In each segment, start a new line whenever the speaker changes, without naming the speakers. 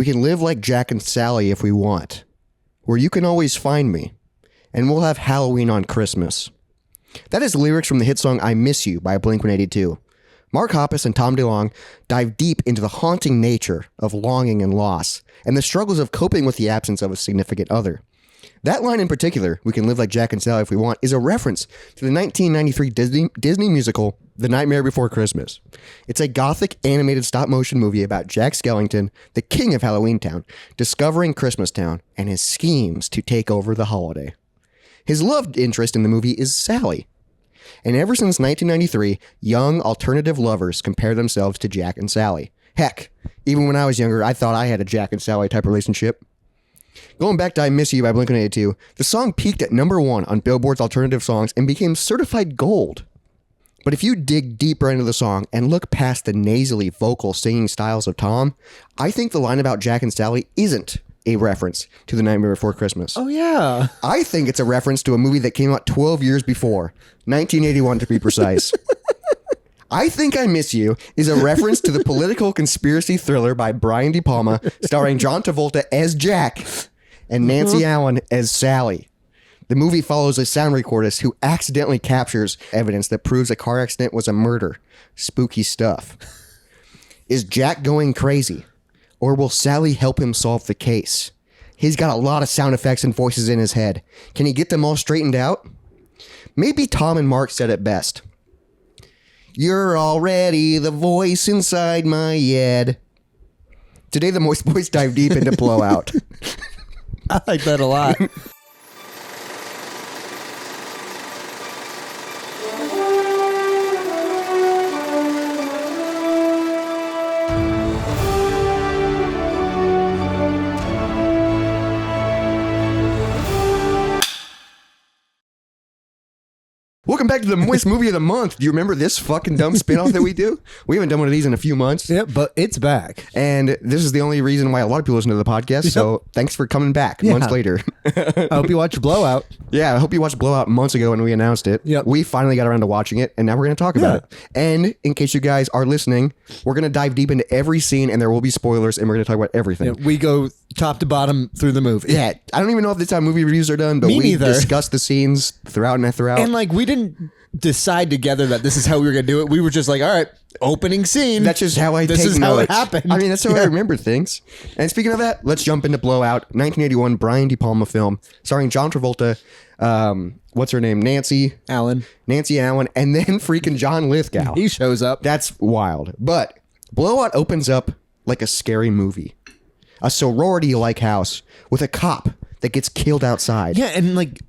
We can live like Jack and Sally if we want. Where you can always find me. And we'll have Halloween on Christmas. That is lyrics from the hit song I Miss You by Blink-182. Mark Hoppus and Tom DeLonge dive deep into the haunting nature of longing and loss, and the struggles of coping with the absence of a significant other. That line in particular, we can live like Jack and Sally if we want, is a reference to the 1993 Disney musical, The Nightmare Before Christmas. It's a gothic animated stop-motion movie about Jack Skellington, the king of Halloween Town, discovering Christmas Town and his schemes to take over the holiday. His love interest in the movie is Sally. And ever since 1993, young alternative lovers compare themselves to Jack and Sally. Heck, even when I was younger, I thought I had a Jack and Sally type relationship. Going back to I Miss You by Blink-182, the song peaked at #1 on Billboard's alternative songs and became certified gold. But if you dig deeper into the song and look past the nasally vocal singing styles of Tom, I think the line about Jack and Sally isn't a reference to The Nightmare Before Christmas.
Oh, yeah.
I think it's a reference to a movie that came out 12 years before, 1981 to be precise. I Think I Miss You is a reference to the political conspiracy thriller by Brian De Palma, starring John Travolta as Jack and Nancy Allen as Sally. The movie follows a sound recordist who accidentally captures evidence that proves a car accident was a murder. Spooky stuff. Is Jack going crazy? Or will Sally help him solve the case? He's got a lot of sound effects and voices in his head. Can he get them all straightened out? Maybe Tom and Mark said it best. You're already the voice inside my head. Today, the Moist Boys dive deep into Blowout.
I like that a lot.
Welcome back to the Moist Movie of the Month. Do you remember this fucking dumb spinoff that we do? We haven't done one of these in a few months.
Yep, but it's back.
And this is the only reason why a lot of people listen to the podcast. Yep. So thanks for coming back months later.
I hope you watched Blowout.
Yeah, I hope you watched Blowout months ago when we announced it.
Yep.
We finally got around to watching it, and now we're going to talk about it. And in case you guys are listening, we're going to dive deep into every scene, and there will be spoilers, and we're going to talk about everything.
Yeah, we go top to bottom through the movie.
Yeah, I don't even know if this time movie reviews are done, but we discussed the scenes throughout and throughout.
And like, we didn't decide together that this is how we were going to do it. We were just like, all right, opening scene.
That's just how I take notes.
This is how it happened.
I mean, that's how I remember things. And speaking of that, let's jump into Blowout, 1981 Brian De Palma film, starring John Travolta, what's her name? Nancy Allen, and then freaking John Lithgow.
He shows up.
That's wild. But Blowout opens up like a scary movie. A sorority-like house with a cop that gets killed outside.
Yeah, and like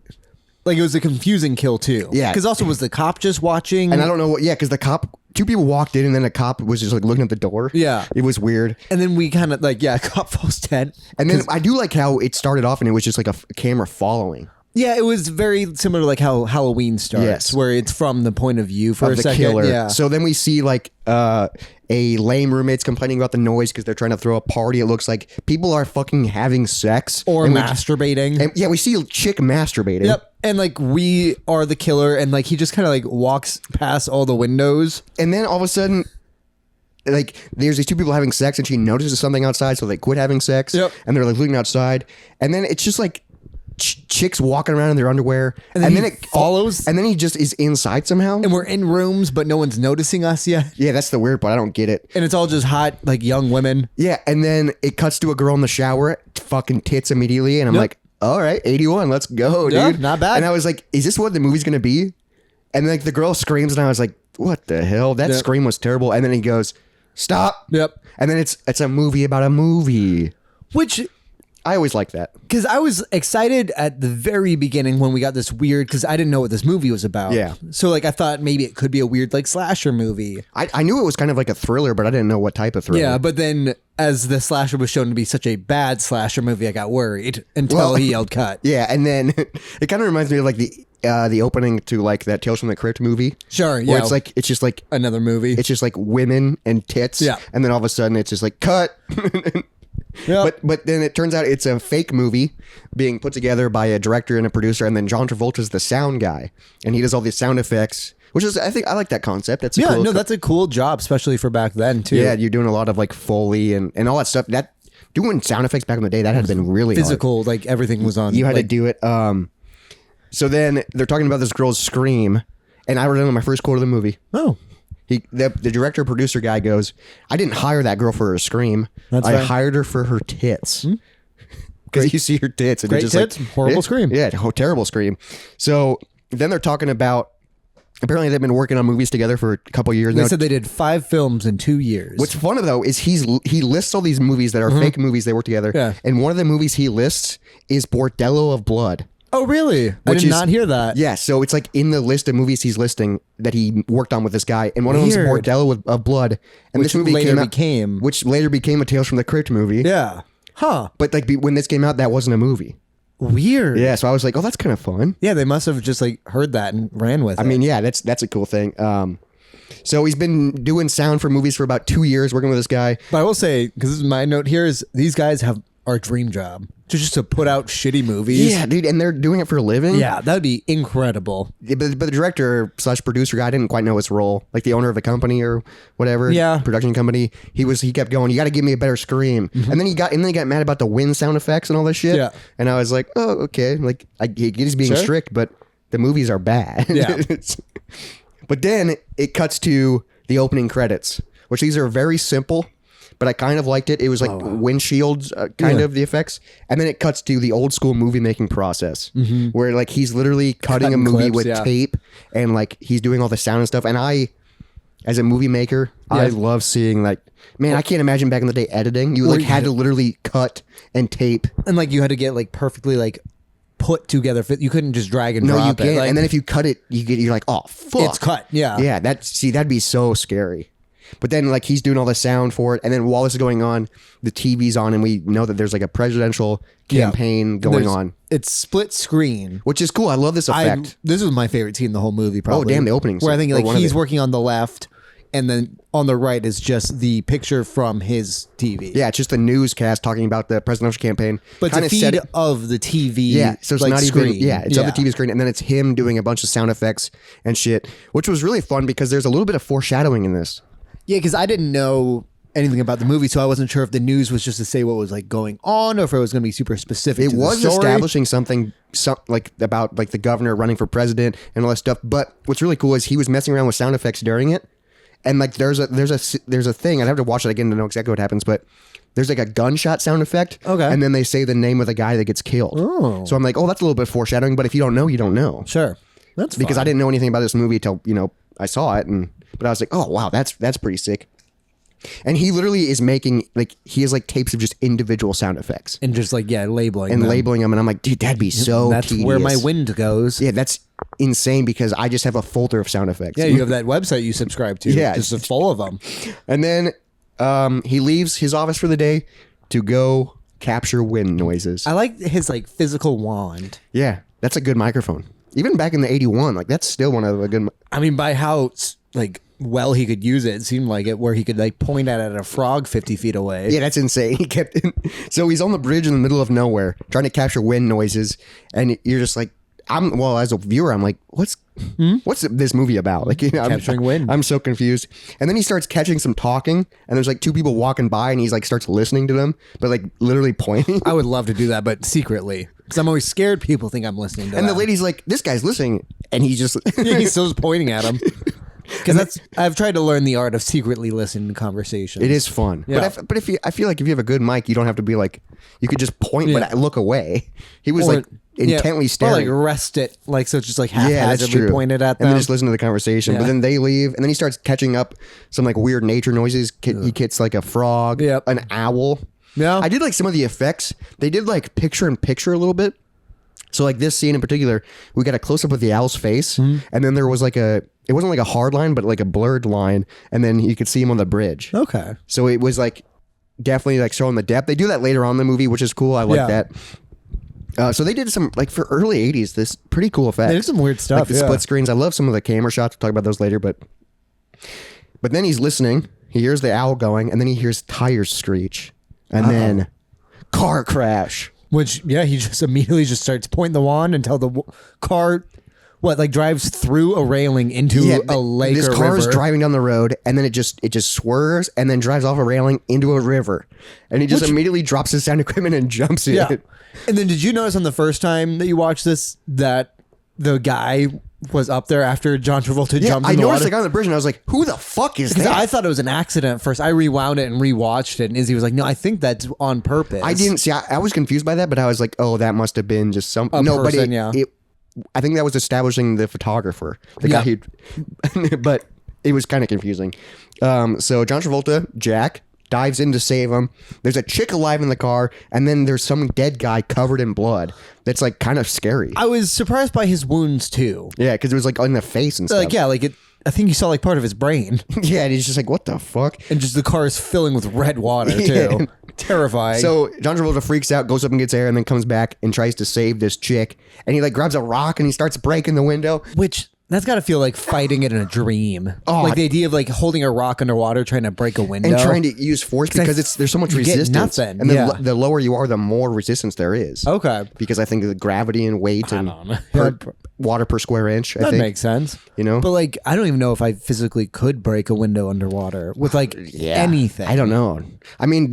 it was a confusing kill too.
Yeah.
Because also was the cop just watching?
And I don't know what, because the cop, two people walked in and then a cop was just like looking at the door.
Yeah.
It was weird.
And then we kind of cop falls dead.
And then I do like how it started off and it was just like a camera following.
Yeah, it was very similar to like how Halloween starts, where it's from the point of view for a second.
Killer.
Yeah.
So then we see like a lame roommate's complaining about the noise because they're trying to throw a party. It looks like people are fucking having sex
or masturbating.
We see a chick masturbating.
Yep. And like we are the killer, and like he just kind of like walks past all the windows,
and then all of a sudden, like there's these two people having sex, and she notices something outside, so they quit having sex.
Yep.
And they're like looking outside, and then it's just like chicks walking around in their underwear, and then it
follows,
and then he just is inside somehow,
and we're in rooms, but no one's noticing us yet.
Yeah, that's the weird part. I don't get it.
And it's all just hot, like young women.
Yeah, and then it cuts to a girl in the shower, fucking tits immediately, and I'm like, all right, 81, let's go, dude.
Not bad.
And I was like, is this what the movie's gonna be? And like the girl screams, and I was like, what the hell? That scream was terrible. And then he goes, stop.
Yep.
And then it's a movie about a movie,
which
I always like that.
Because I was excited at the very beginning when we got this weird, because I didn't know what this movie was about.
Yeah.
So like I thought maybe it could be a weird like slasher movie.
I knew it was kind of like a thriller, but I didn't know what type of thriller.
Yeah, but then as the slasher was shown to be such a bad slasher movie, I got worried until he yelled cut.
Yeah, and then it kind of reminds me of like the opening to like that Tales from the Crypt movie.
Sure, yeah.
Where it's just like
another movie.
It's just like women and tits.
Yeah.
And then all of a sudden it's just like cut. Yep. But then it turns out it's a fake movie being put together by a director and a producer, and then John Travolta's the sound guy, and he does all these sound effects, which is, I think I like that concept.
That's a cool job, especially for back then too.
Yeah, you're doing a lot of like Foley and all that stuff. That doing sound effects back in the day, that had been really
Physical,
hard.
like everything was on.
You had
like,
to do it. So then they're talking about this girl's scream, and I wrote down my first quote of the movie.
Oh,
The director producer guy goes, "I didn't hire that girl for her scream.
That's
I
right.
hired her for her tits." Because you see her tits, and
Great
it's just
tits, horrible scream.
Yeah, terrible scream. So then they're talking about. Apparently, they've been working on movies together for a couple years
they
now.
said they did 5 films in 2 years.
What's funny though is he lists all these movies that are fake movies they work together,
Yeah.
and one of the movies he lists is Bordello of Blood.
Oh, really? I
Which
did
is-
not hear that.
Yeah, so it's like in the list of movies he's listing that he worked on with this guy, and one of them is
Weird.
Bordello of Blood, and
Which
this movie
later
came out, which later became a Tales from the Crypt movie.
Yeah. Huh.
But like when this came out, that wasn't a movie.
Weird.
Yeah, so I was like, oh, that's kind of fun.
Yeah, they must have just like heard that and ran with it.
I mean, yeah, that's a cool thing. So he's been doing sound for movies for about 2 years, working with this guy.
But I will say, because this is my note here, is these guys have our dream job to put out shitty movies.
Yeah, dude, and they're doing it for a living.
Yeah, that'd be incredible.
Yeah, but the director / producer guy didn't quite know his role, like the owner of the company or whatever.
Yeah.
Production company. He kept going, you got to give me a better scream. And then he got mad about the wind sound effects and all this shit.
Yeah.
And I was like, oh, okay. Like he's being
Sure.
strict, but the movies are bad.
Yeah.
But then it cuts to the opening credits, which these are very simple, but I kind of liked it. It was like windshields, kind of the effects. And then it cuts to the old school movie making process where like he's literally cutting a
Cutting
movie
clips,
with
yeah.
tape and like he's doing all the sound and stuff. And I, as a movie maker, I love seeing like, man, I can't imagine back in the day editing. You like had to literally cut and tape.
And like you had to get like perfectly like put together. You couldn't just drag and
No,
drop
you
it.
can't.
Like,
And then if you cut it, you're like, oh fuck,
it's cut. Yeah.
Yeah, that'd be so scary. But then like he's doing all the sound for it, and then while this is going on, the TV's on, and we know that there's like a presidential campaign going on,
It's split screen.
which is cool. I love this effect.
This was my favorite scene in the whole movie. Probably.
damn, the opening
where I
scene,
think
or
like
one of
he's
it.
working on the left, and then on the right is just the picture from his TV.
Yeah, it's just a newscast talking about the presidential campaign.
but
Kinda
the
set
feed
it-
of the TV.
Yeah, so it's
like,
not
screen.
even. Yeah, it's on the TV screen, and then it's him doing a bunch of sound effects and shit, which was really fun because there's a little bit of foreshadowing in this.
Yeah, because I didn't know anything about the movie, so I wasn't sure if the news was just to say what was like going on, or if it was going to be super specific.
It
to
was
the story.
establishing something like about like the governor running for president and all that stuff. But what's really cool is he was messing around with sound effects during it, and like there's a thing. I'd have to watch it again to know exactly what happens, but there's like a gunshot sound effect.
Okay.
And then they say the name of the guy that gets killed.
Oh.
So I'm like, oh, that's a little bit foreshadowing. But if you don't know, you don't know.
Sure, that's
Because
fine.
I didn't know anything about this movie till I saw it, but I was like, oh wow, that's pretty sick. And he literally is making like he has like tapes of just individual sound effects
and just like labeling
and
them.
labeling them, and I'm like, dude, that'd be so.
That's
tedious.
where my wind goes.
Yeah, that's insane because I just have a folder of sound effects.
Yeah, you have that website you subscribe to.
Yeah.
just full of them.
And then he leaves his office for the day to go capture wind noises.
I like his like physical wand.
Yeah, that's a good microphone. Even back in the '81, like that's still one of a good.
I mean, by how like well he could use it, it seemed like it where he could like point at a frog 50 feet away.
Yeah, that's insane. He kept. So he's on the bridge in the middle of nowhere trying to capture wind noises, and you're just like, as a viewer, I'm like, what's this movie about? Like,
Capturing wind.
I'm so confused. And then he starts catching some talking, and there's like 2 people walking by, and he's like starts listening to them, but like literally pointing.
I would love to do that, but secretly, because I'm always scared people think I'm listening to
And the
them.
lady's like, this guy's listening, and he's just.
Yeah, he's still just pointing at him. Because I've tried to learn the art of secretly listening to conversations.
It is fun,
Yeah.
but if I feel like if you have a good mic, you don't have to be like, you could just point, but look away. He was like intently staring.
Or like rest it, like so it's just like
Yeah, that's
haphazardly
true.
pointed at them.
And then just listen to the conversation. But
Yeah.
then they leave, and then he starts catching up some like weird nature noises. He gets like a frog,
Yep.
an owl.
Yeah.
I did like some of the effects. They did like picture in picture a little bit. So like this scene in particular, we got a close up of the owl's face, and then there was like it wasn't like a hard line, but like a blurred line, and then you could see him on the bridge.
Okay.
So it was like definitely like showing the depth. They do that later on in the movie, which is cool. I like
Yeah.
that. So they did some like for early '80s, this pretty cool effects.
They did some weird stuff,
like the
yeah.
split screens. I love some of the camera shots. We'll talk about those later. But then he's listening. He hears the owl going, and then he hears tires screech, and then car crash.
Which he just immediately just starts pointing the wand until the car What, like drives through a railing into a lake
this
or
car is
river?
driving down the road, and then it just swerves and then drives off a railing into a river, and he just immediately drops his sound equipment and jumps in.
Yeah. And then did you notice on the first time that you watched this that the guy was up there after John Travolta jumped
I
in the
noticed
water?
the guy on the bridge, and I was like, "Who the fuck is
Because
that?"
I thought it was an accident at first. I rewound it and rewatched it, and Izzy was like, "No, I think that's on purpose."
I didn't see. I was confused by that, but I was like, "Oh, that must have been just some
A
no."
person,
but I think that was establishing the photographer, the guy who. But it was kind of confusing. So John Travolta, Jack, dives in to save him. There's a chick alive in the car, and then there's some dead guy covered in blood. That's like kind of scary.
I was surprised by his wounds too.
Yeah, because it was like in the face and stuff.
Like, yeah, like it. I think you saw like part of his brain,
Yeah, and he's just like, "What the fuck?"
and just the car is filling with red water too.
Yeah.
Terrifying.
So John Travolta freaks out, goes up and gets air, and then comes back and tries to save this chick. And he like grabs a rock and he starts breaking the window.
which that's got to feel like fighting it in a dream.
Oh,
like the idea of like holding a rock underwater trying to break a window
And trying to use force because there's so much
you get
resistance.
nothing,
And
yeah.
the lower you are, the more resistance there is.
Okay,
Because I think the gravity and weight and
don't know.
water per square inch, I
that
think.
makes sense.
You know?
But like, I don't even know if I physically could break a window underwater with like anything.
I don't know. I mean,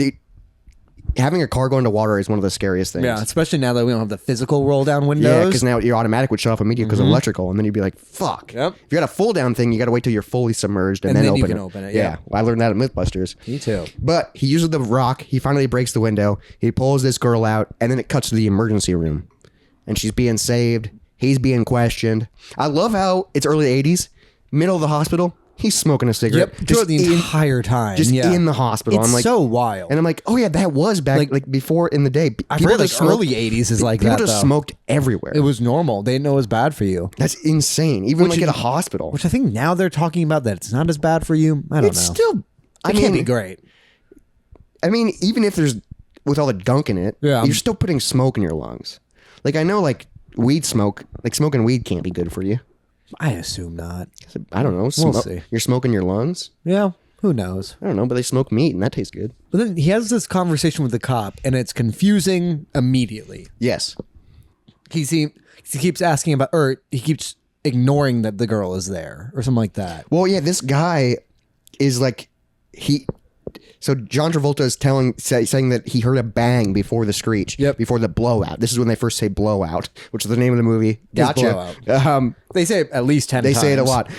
having a car go into water is one of the scariest things.
Yeah, especially now that we don't have the physical roll down
Yeah,
windows.
because now your automatic would shut off immediately because electrical, and then you'd be like, "Fuck!"
Yep.
If you got a full down thing, you got to wait till you're fully submerged and,
And then
open
you
it.
can open it, yeah.
Well, I learned that at MythBusters.
Me too.
But he uses the rock. He finally breaks the window. He pulls this girl out, and then it cuts to the emergency room, and she's being saved. He's being questioned. I love how it's early '80s, middle of the hospital. He's smoking a cigarette.
Yep, throughout the entire time.
Just
yeah.
in the hospital.
It's
I'm like,
so wild.
and I'm like, oh yeah, that was back like before in the day.
I
People
forget, like
just smoked-
early 80s is like
people
that,
just
though.
smoked everywhere.
It was normal. They didn't know it was bad for you.
That's insane. Even like
you-
at a hospital.
Which I think now they're talking about that it's not as bad for you. I don't
It's
know.
still. I
It
mean,
can't be great.
I mean, even if there's with all the gunk in it,
Yeah.
you're still putting smoke in your lungs. Like I know, like weed smoke, like smoking weed can't be good for you.
I assume not.
I don't know.
We'll see.
You're smoking your lungs.
Yeah, who knows?
I don't know, but they smoke meat and that tastes good.
But then he has this conversation with the cop, and it's confusing immediately.
Yes.
He keeps asking about, or he keeps ignoring that the girl is there, or something like that.
Well, yeah, this guy is like So John Travolta is saying that he heard a bang before the screech, before the blowout. This is when they first say blowout, which is the name of the movie. Gotcha.
They say it at least 10
They
times.
say it a lot.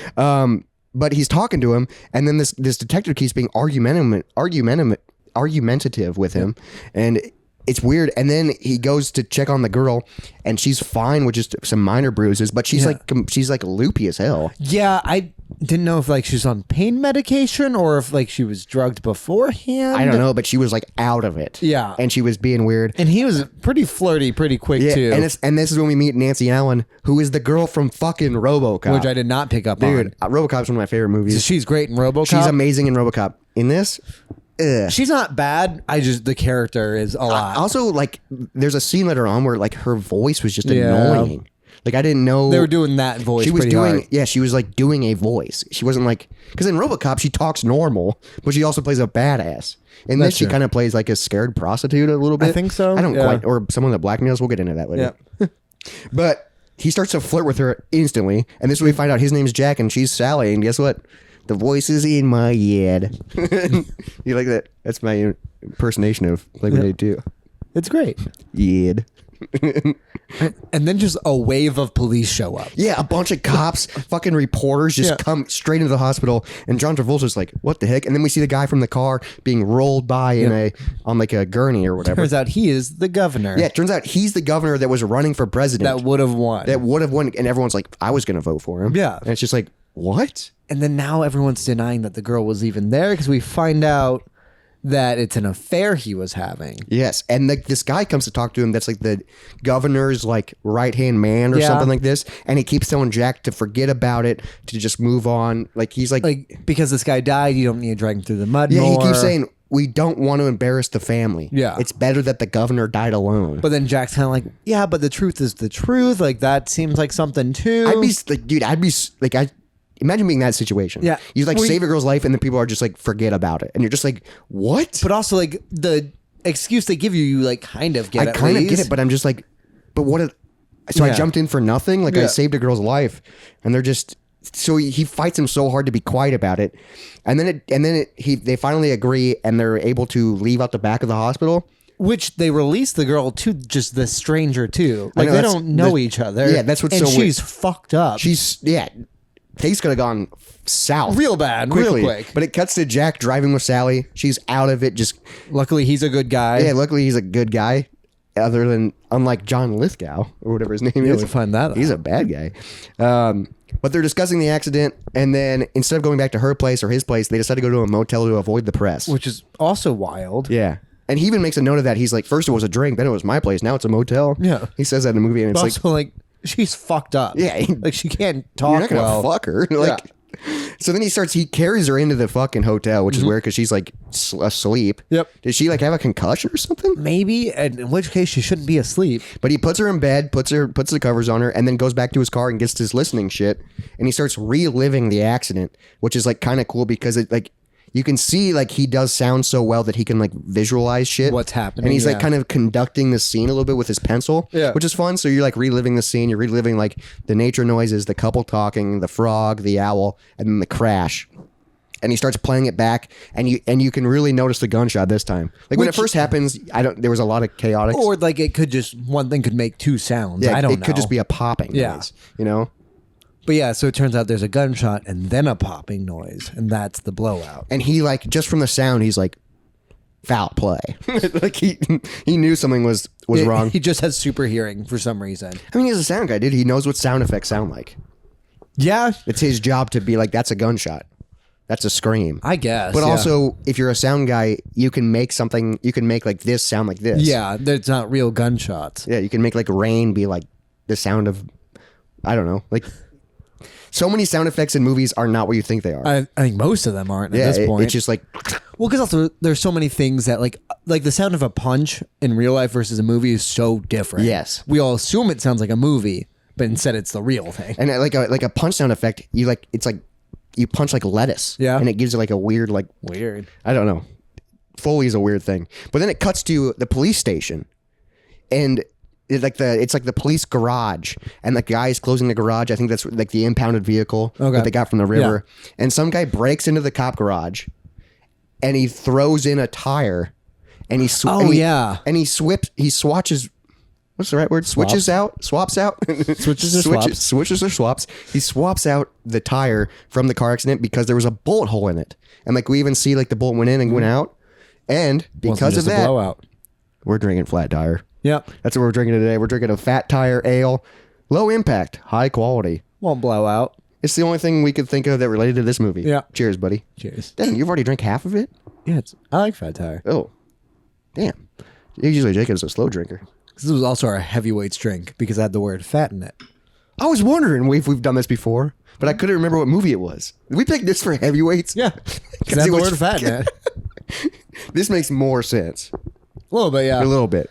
But he's talking to him, and then this detective keeps being argumentative with him, and it's weird. And then he goes to check on the girl, and she's fine with just some minor bruises, but she's like loopy as hell.
Yeah, I didn't know if like she was on pain medication or if like she was drugged beforehand.
I don't know, but she was like out of it.
Yeah.
And she was being weird.
And he was pretty flirty pretty quick too.
And this is when we meet Nancy Allen, who is the girl from fucking RoboCop.
which I did not pick up
Dude,
on.
RoboCop's one of my favorite movies.
She's great in RoboCop.
She's amazing in RoboCop. In this, ugh.
She's not bad. The character is a lot.
Also, like, there's a scene later on where like her voice was just annoying. Like I didn't know
They were doing that voice.
she was
pretty
doing.
hard.
Yeah, she was like doing a voice. She wasn't like because in RoboCop she talks normal, but she also plays a badass. In this, she
true.
kind of plays like a scared prostitute a little bit.
I think so,
I don't
yeah.
quite, or someone that blackmails. We'll get into that later.
Yeah.
But he starts to flirt with her instantly, and this is when we find out his name's Jack and she's Sally. And guess what? The voice is in my head. You like that? That's my impersonation of Blink-182.
It's great.
Yed.
And then just a wave of police show up.
Yeah, a bunch of cops, fucking reporters just come straight into the hospital, and John Travolta's like, "What the heck?" And then we see the guy from the car being rolled by on like a gurney or whatever.
Turns out he is the governor.
Yeah, it turns out he's the governor that was running for president.
That would have won.
And everyone's like, "I was going to vote for him."
Yeah.
and it's just like, what?
And then now everyone's denying that the girl was even there because we find out that it's an affair he was having.
Yes, and this guy comes to talk to him. That's like the governor's like right hand man or something like this, and he keeps telling Jack to forget about it, to just move on. Like he's like
because this guy died, you don't need to drag him through the mud
yeah,
more.
he keeps saying we don't want to embarrass the family.
Yeah.
It's better that the governor died alone.
But then Jack's kind of like, yeah, but the truth is the truth. Like that seems like something too.
I'd be like, dude, imagine being in that situation.
Yeah.
You like save a girl's life and then people are just like, forget about it. And you're just like, what?
But also like the excuse they give you like kind of get
I
at
kind of
least.
get it, but I'm just like, but what if, So I
Yeah.
jumped in for nothing. Like I
Yeah.
saved a girl's life, and they're just so he fights him so hard to be quiet about it, and then they finally agree, and they're able to leave out the back of the hospital.
Which they release the girl to just the stranger too. Like
know,
they
that's-
don't know
that-
each other.
yeah, that's what's
and
so weird.
she's fucked up.
Things could have gone south
real bad,
really
real quick.
But it cuts to Jack driving with Sally. She's out of it. Just
Luckily, he's a good guy.
yeah, luckily he's a good guy. Unlike John Lithgow or whatever his name
Yeah,
is,
we find that
he's
out.
a bad guy. But they're discussing the accident, and then instead of going back to her place or his place, they decide to go to a motel to avoid the press.
Which is also wild.
Yeah. And he even makes a note of that. He's like, first it was a drink, then it was my place, now it's a motel.
Yeah.
He says that in the movie, and it's
But
like,
also, like, she's fucked up.
Yeah.
Like, she can't
you're
talk
not gonna
well.
fuck her. Like, so then he carries her into the fucking hotel, which is weird because she's like asleep.
Yep.
Did she like have a concussion or something?
Maybe, and in which case she shouldn't be asleep.
But he puts her in bed, puts the covers on her, and then goes back to his car and gets his listening shit, and he starts reliving the accident, which is like kind of cool because it like you can see like he does sound so well that he can like visualize shit,
What's happening,
and he's like
yeah.
kind of conducting the scene a little bit with his pencil,
Yeah.
which is fun. So you're like reliving the scene, you're reliving like the nature noises, the couple talking, the frog, the owl, and then the crash. And he starts playing it back, and you can really notice the gunshot this time. Like when it
Which-
first happens, there was a lot of chaotic.
Or, like, it could just, one thing could make two sounds.
Yeah,
I don't
it
know.
could just be a popping
Yeah.
noise, you know?
But yeah, so it turns out there's a gunshot and then a popping noise, and that's the blowout.
And he like just from the sound, he's like foul play. Like he knew something was wrong.
He just has super hearing for some reason.
I mean, he's a sound guy, dude. He knows what sound effects sound like.
Yeah,
It's his job to be like, that's a gunshot, that's a scream.
I guess.
But
yeah.
also, if you're a sound guy, you can make something. You can make like this sound like this.
Yeah, there's not real gunshots.
Yeah. You can make like rain be like the sound of, I don't know, like. So many sound effects in movies are not what you think they are.
I think most of them aren't at
yeah,
this point.
it's just like
Well, because also there's so many things that like the sound of a punch in real life versus a movie is so different.
Yes.
We all assume it sounds like a movie, but instead it's the real thing.
and like a punch sound effect. You like it's like you punch like lettuce.
Yeah.
and it gives it like a weird like
Weird.
I don't know. Foley is a weird thing. But then it cuts to the police station, and it's like the police garage, and the guy is closing the garage. I think that's like the impounded vehicle
Okay.
that they got from the river. And some guy breaks into the cop garage, and he throws in a tire, and he and he swatches. What's the right word? Swaps out.
Switches or swaps?
Switches or swaps. He swaps out the tire from the car accident because there was a bullet hole in it, and like we even see like the bullet went in and went out, and because
Wasn't
of
just a
that,
blowout.
we're drinking flat tire.
Yep.
That's what we're drinking today. We're drinking a fat tire ale, low impact, high quality.
Won't blow out.
It's the only thing we could think of that related to this movie.
Yeah.
Cheers, buddy.
Cheers.
Dang, you've already drank half of it?
Yeah, I like Fat Tire.
Oh, damn. Usually Jacob's a slow drinker.
This was also our heavyweights drink because it had the word fat in it.
I was wondering if we've done this before, but I couldn't remember what movie it was. Did we pick this for heavyweights?
Yeah.
Because
Because it had
it
the
was
word fat in it.
This makes more sense.
A little bit, yeah.
A little bit.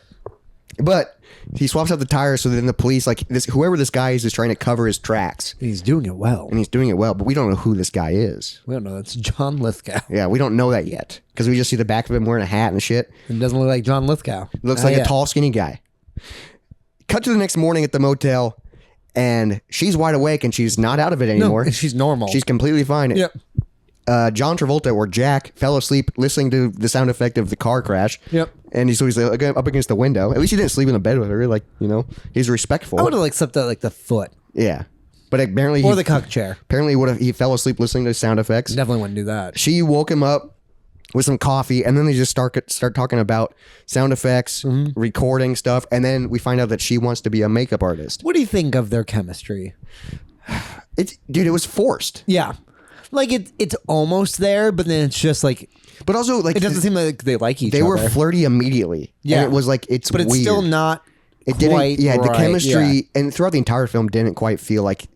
But he swaps out the tires, so then the police, like this, whoever this guy is trying to cover his tracks,
He's doing it well.
and he's doing it well. But we don't know who this guy is.
We don't know. That's John Lithgow.
Yeah, we don't know that yet because we just see the back of him wearing a hat and shit.
It doesn't look like John Lithgow.
Looks
Not
like
yet.
a tall, skinny guy. Cut to the next morning at the motel, and she's wide awake and she's not out of it anymore.
No, she's normal.
She's completely fine.
Yep.
John Travolta or Jack fell asleep listening to the sound effect of the car crash.
Yep.
And he's like up against the window. At least he didn't sleep in the bed with her. Like, you know, he's respectful.
I would have like slept at like the foot
Yeah. But apparently
or the cuck chair.
apparently he fell asleep listening to sound effects.
Definitely wouldn't do that.
She woke him up with some coffee, and then they just start talking about sound effects,
Mm-hmm.
recording stuff, and then we find out that she wants to be a makeup artist.
What do you think of their chemistry?
Dude, it was forced.
Yeah. Like it's almost there, but then it's just like
But also, like,
it doesn't seem like they like each
they
other.
were flirty immediately.
Yeah.
And it was like, it's
but it's
weird.
still not
It
quite
didn't, yeah, the
right.
chemistry,
Yeah.
and throughout the entire film, didn't quite feel like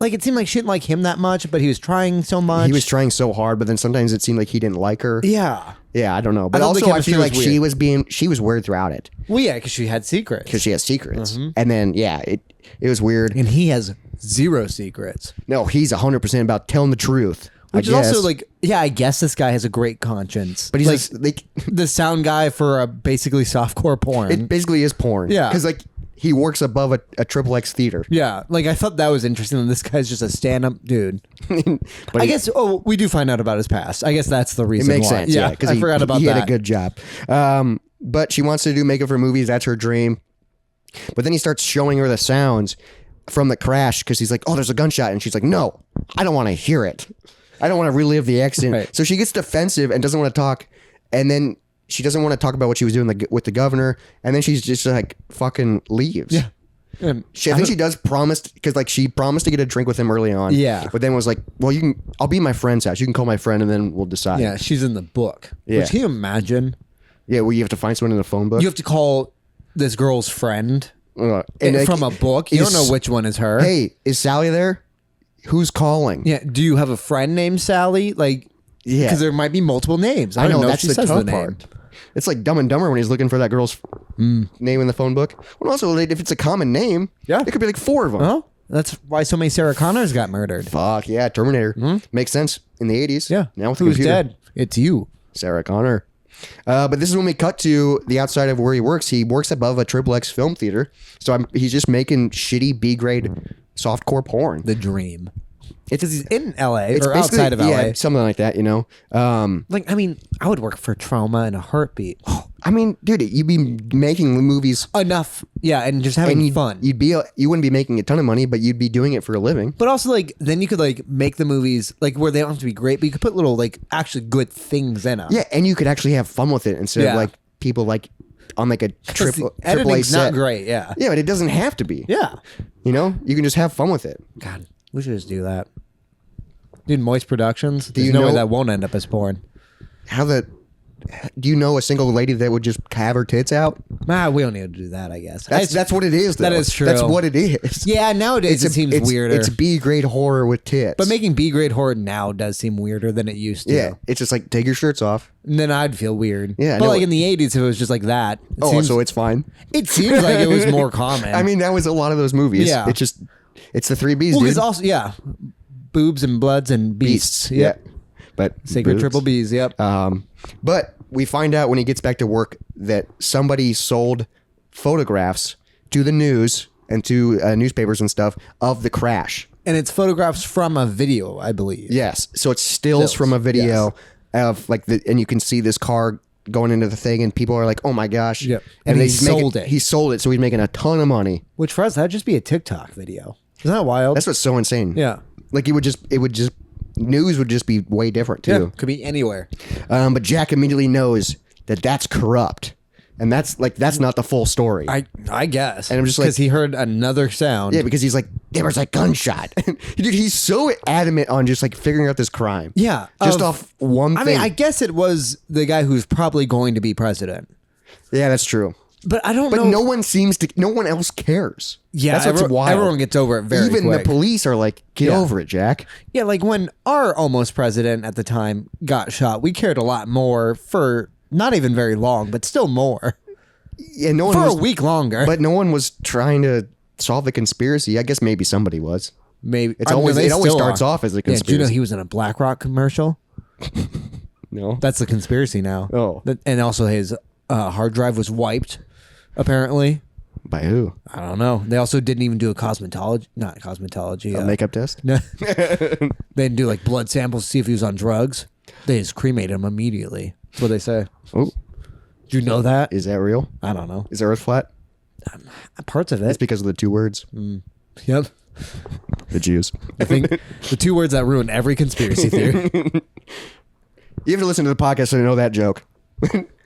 Like it seemed like she didn't like him that much, but he was trying so much.
he was trying so hard, but then sometimes it seemed like he didn't like her.
Yeah.
Yeah, I don't know. But
thought the
also, I
chemistry
feel like
was weird.
she was weird throughout it
Well, yeah, because she had secrets.
because she has secrets.
Mm-hmm.
And then, yeah, it was weird.
And he has zero secrets.
No, he's 100% about telling the truth.
Which
I
is also
guess.
like, yeah, I guess this guy has a great conscience.
But he's
like the sound guy for a basically softcore porn.
it basically is porn.
Yeah.
Because like he works above a triple X theater.
Yeah, like I thought that was interesting. And this guy's just a stand-up dude.
But
I guess. Oh, we do find out about his past. I guess that's the
it
reason.
makes
why.
sense. Yeah, because
I forgot about
he
that.
had a good job. But she wants to do makeup for movies. That's her dream. But then he starts showing her the sounds from the crash because he's like, "Oh, there's a gunshot," and she's like, "No, I don't want to hear it. I don't want to relive the accident."
Right.
So she gets defensive and doesn't want to talk, and then she doesn't want to talk about what she was doing with the governor, and then she's just like fucking leaves.
Yeah.
I think she does promise because like she promised to get a drink with him early on.
Yeah.
But then was like, "Well, I'll be at my friend's house. You can call my friend, and then we'll decide."
Yeah, she's in the book.
Yeah.
Which can you imagine?
Yeah. Well, you have to find someone in the phone book.
You have to call this girl's friend
and
from a book. You don't know which one is her.
Hey, is Sally there? Who's calling?
Yeah. Do you have a friend named Sally? Like,
Yeah.
because there might be multiple names.
I
don't
know
if
that's
she
the
says
tough
name.
part. It's like Dumb and Dumber when he's looking for that girl's name in the phone book. Well, also if it's a common name,
Yeah.
it could be like 4 of them.
Well, that's why so many Sarah Connors got murdered.
Fuck yeah, Terminator makes sense in the 80s.
Yeah.
now with the
Who's
computer.
dead? It's you.
Sarah Connor. But this is when we cut to the outside of where he works. He works above a triple X film theater, so he's just making shitty B grade softcore porn.
The dream.
It's
Because he's in LA
it's
or
basically-
outside of LA.
yeah, something like that. You know.
Like, I mean, I would work for Trauma in a heartbeat.
I mean, dude, you'd be making movies
Enough. Yeah, and just having
and
fun.
you wouldn't be making a ton of money, but you'd be doing it for a living.
But also, like, then you could, like, make the movies, like, where they don't have to be great, but you could put little, like, actually good things in them.
Yeah, and you could actually have fun with it instead
Yeah.
of like people like on like a triple A
Editing's
set.
not great, yeah.
Yeah, but it doesn't have to be.
Yeah.
You know, you can just have fun with it.
God, we should just do that. Dude, Moist Productions,
you
there's no way
know-
that won't end up as porn.
Do you know a single lady that would just have her tits out?
Nah, we don't need to do that, I guess.
That's what it is. Though.
That is true.
That's what it is.
Yeah, nowadays it seems weirder.
It's B grade horror with tits.
But making B-grade horror now does seem weirder than it used to.
yeah, it's just like take your shirts off.
And then I'd feel weird.
Yeah, I
but
know
like
it-
in the 80s, if it was just like that.
So it's fine.
It seems like it was more common.
I mean, that was a lot of those movies.
Yeah.
It's the 3 Bs,
well,
dude.
because also, yeah, boobs and bloods and beasts.
Yeah, but
Sacred
boobs.
triple Bs, yep.
But we find out when he gets back to work that somebody sold photographs to the news and to newspapers and stuff of the crash.
And it's photographs from a video, I believe.
Yes. So it's stills
Stills,
from a video of like and you can see this car going into the thing and people are like, "Oh my gosh."
Yep. And he sold it.
He sold it. So he's making a ton of money.
Which for us, that'd just be a TikTok video. Isn't that wild?
That's what's so insane.
Yeah.
Like it would just news would just be way different
Yeah,
too.
could be anywhere.
But Jack immediately knows that that's corrupt. And that's not the full story.
I guess.
And I'm just like-
because he heard another sound.
Yeah, because he's like, there was a gunshot. Dude, he's so adamant on just like figuring out this crime.
Yeah,
Just off one
I
thing.
mean, I guess it was the guy who's probably going to be president.
Yeah, that's true.
But I don't
But
know.
no one else cares.
Yeah,
that's what's wild.
everyone gets over it very
Even
quick.
the police are like, get
Yeah.
over it, Jack.
Yeah, like when our almost president at the time got shot, we cared a lot more for not even very long, but still more.
Yeah, no one
For
was,
a week longer.
but no one was trying to solve the conspiracy. I guess maybe somebody was.
Maybe
It's always
they
it always
still
starts
are.
off as a
Yeah, do you
conspiracy.
know he was in a BlackRock commercial?
No.
That's the conspiracy now.
Oh.
And also his hard drive was wiped, apparently.
By who?
I don't know. They also didn't even do a not cosmetology.
A makeup test?
No. They didn't do like blood samples to see if he was on drugs. They just cremated him immediately. That's what they say.
Oh,
Do you know that?
is that real?
I don't know.
Is the Earth flat?
Parts of
It's
it.
because of the 2 words.
Yep.
The Jews.
I think the 2 words that ruin every conspiracy theory.
You have to listen to the podcast to know that joke.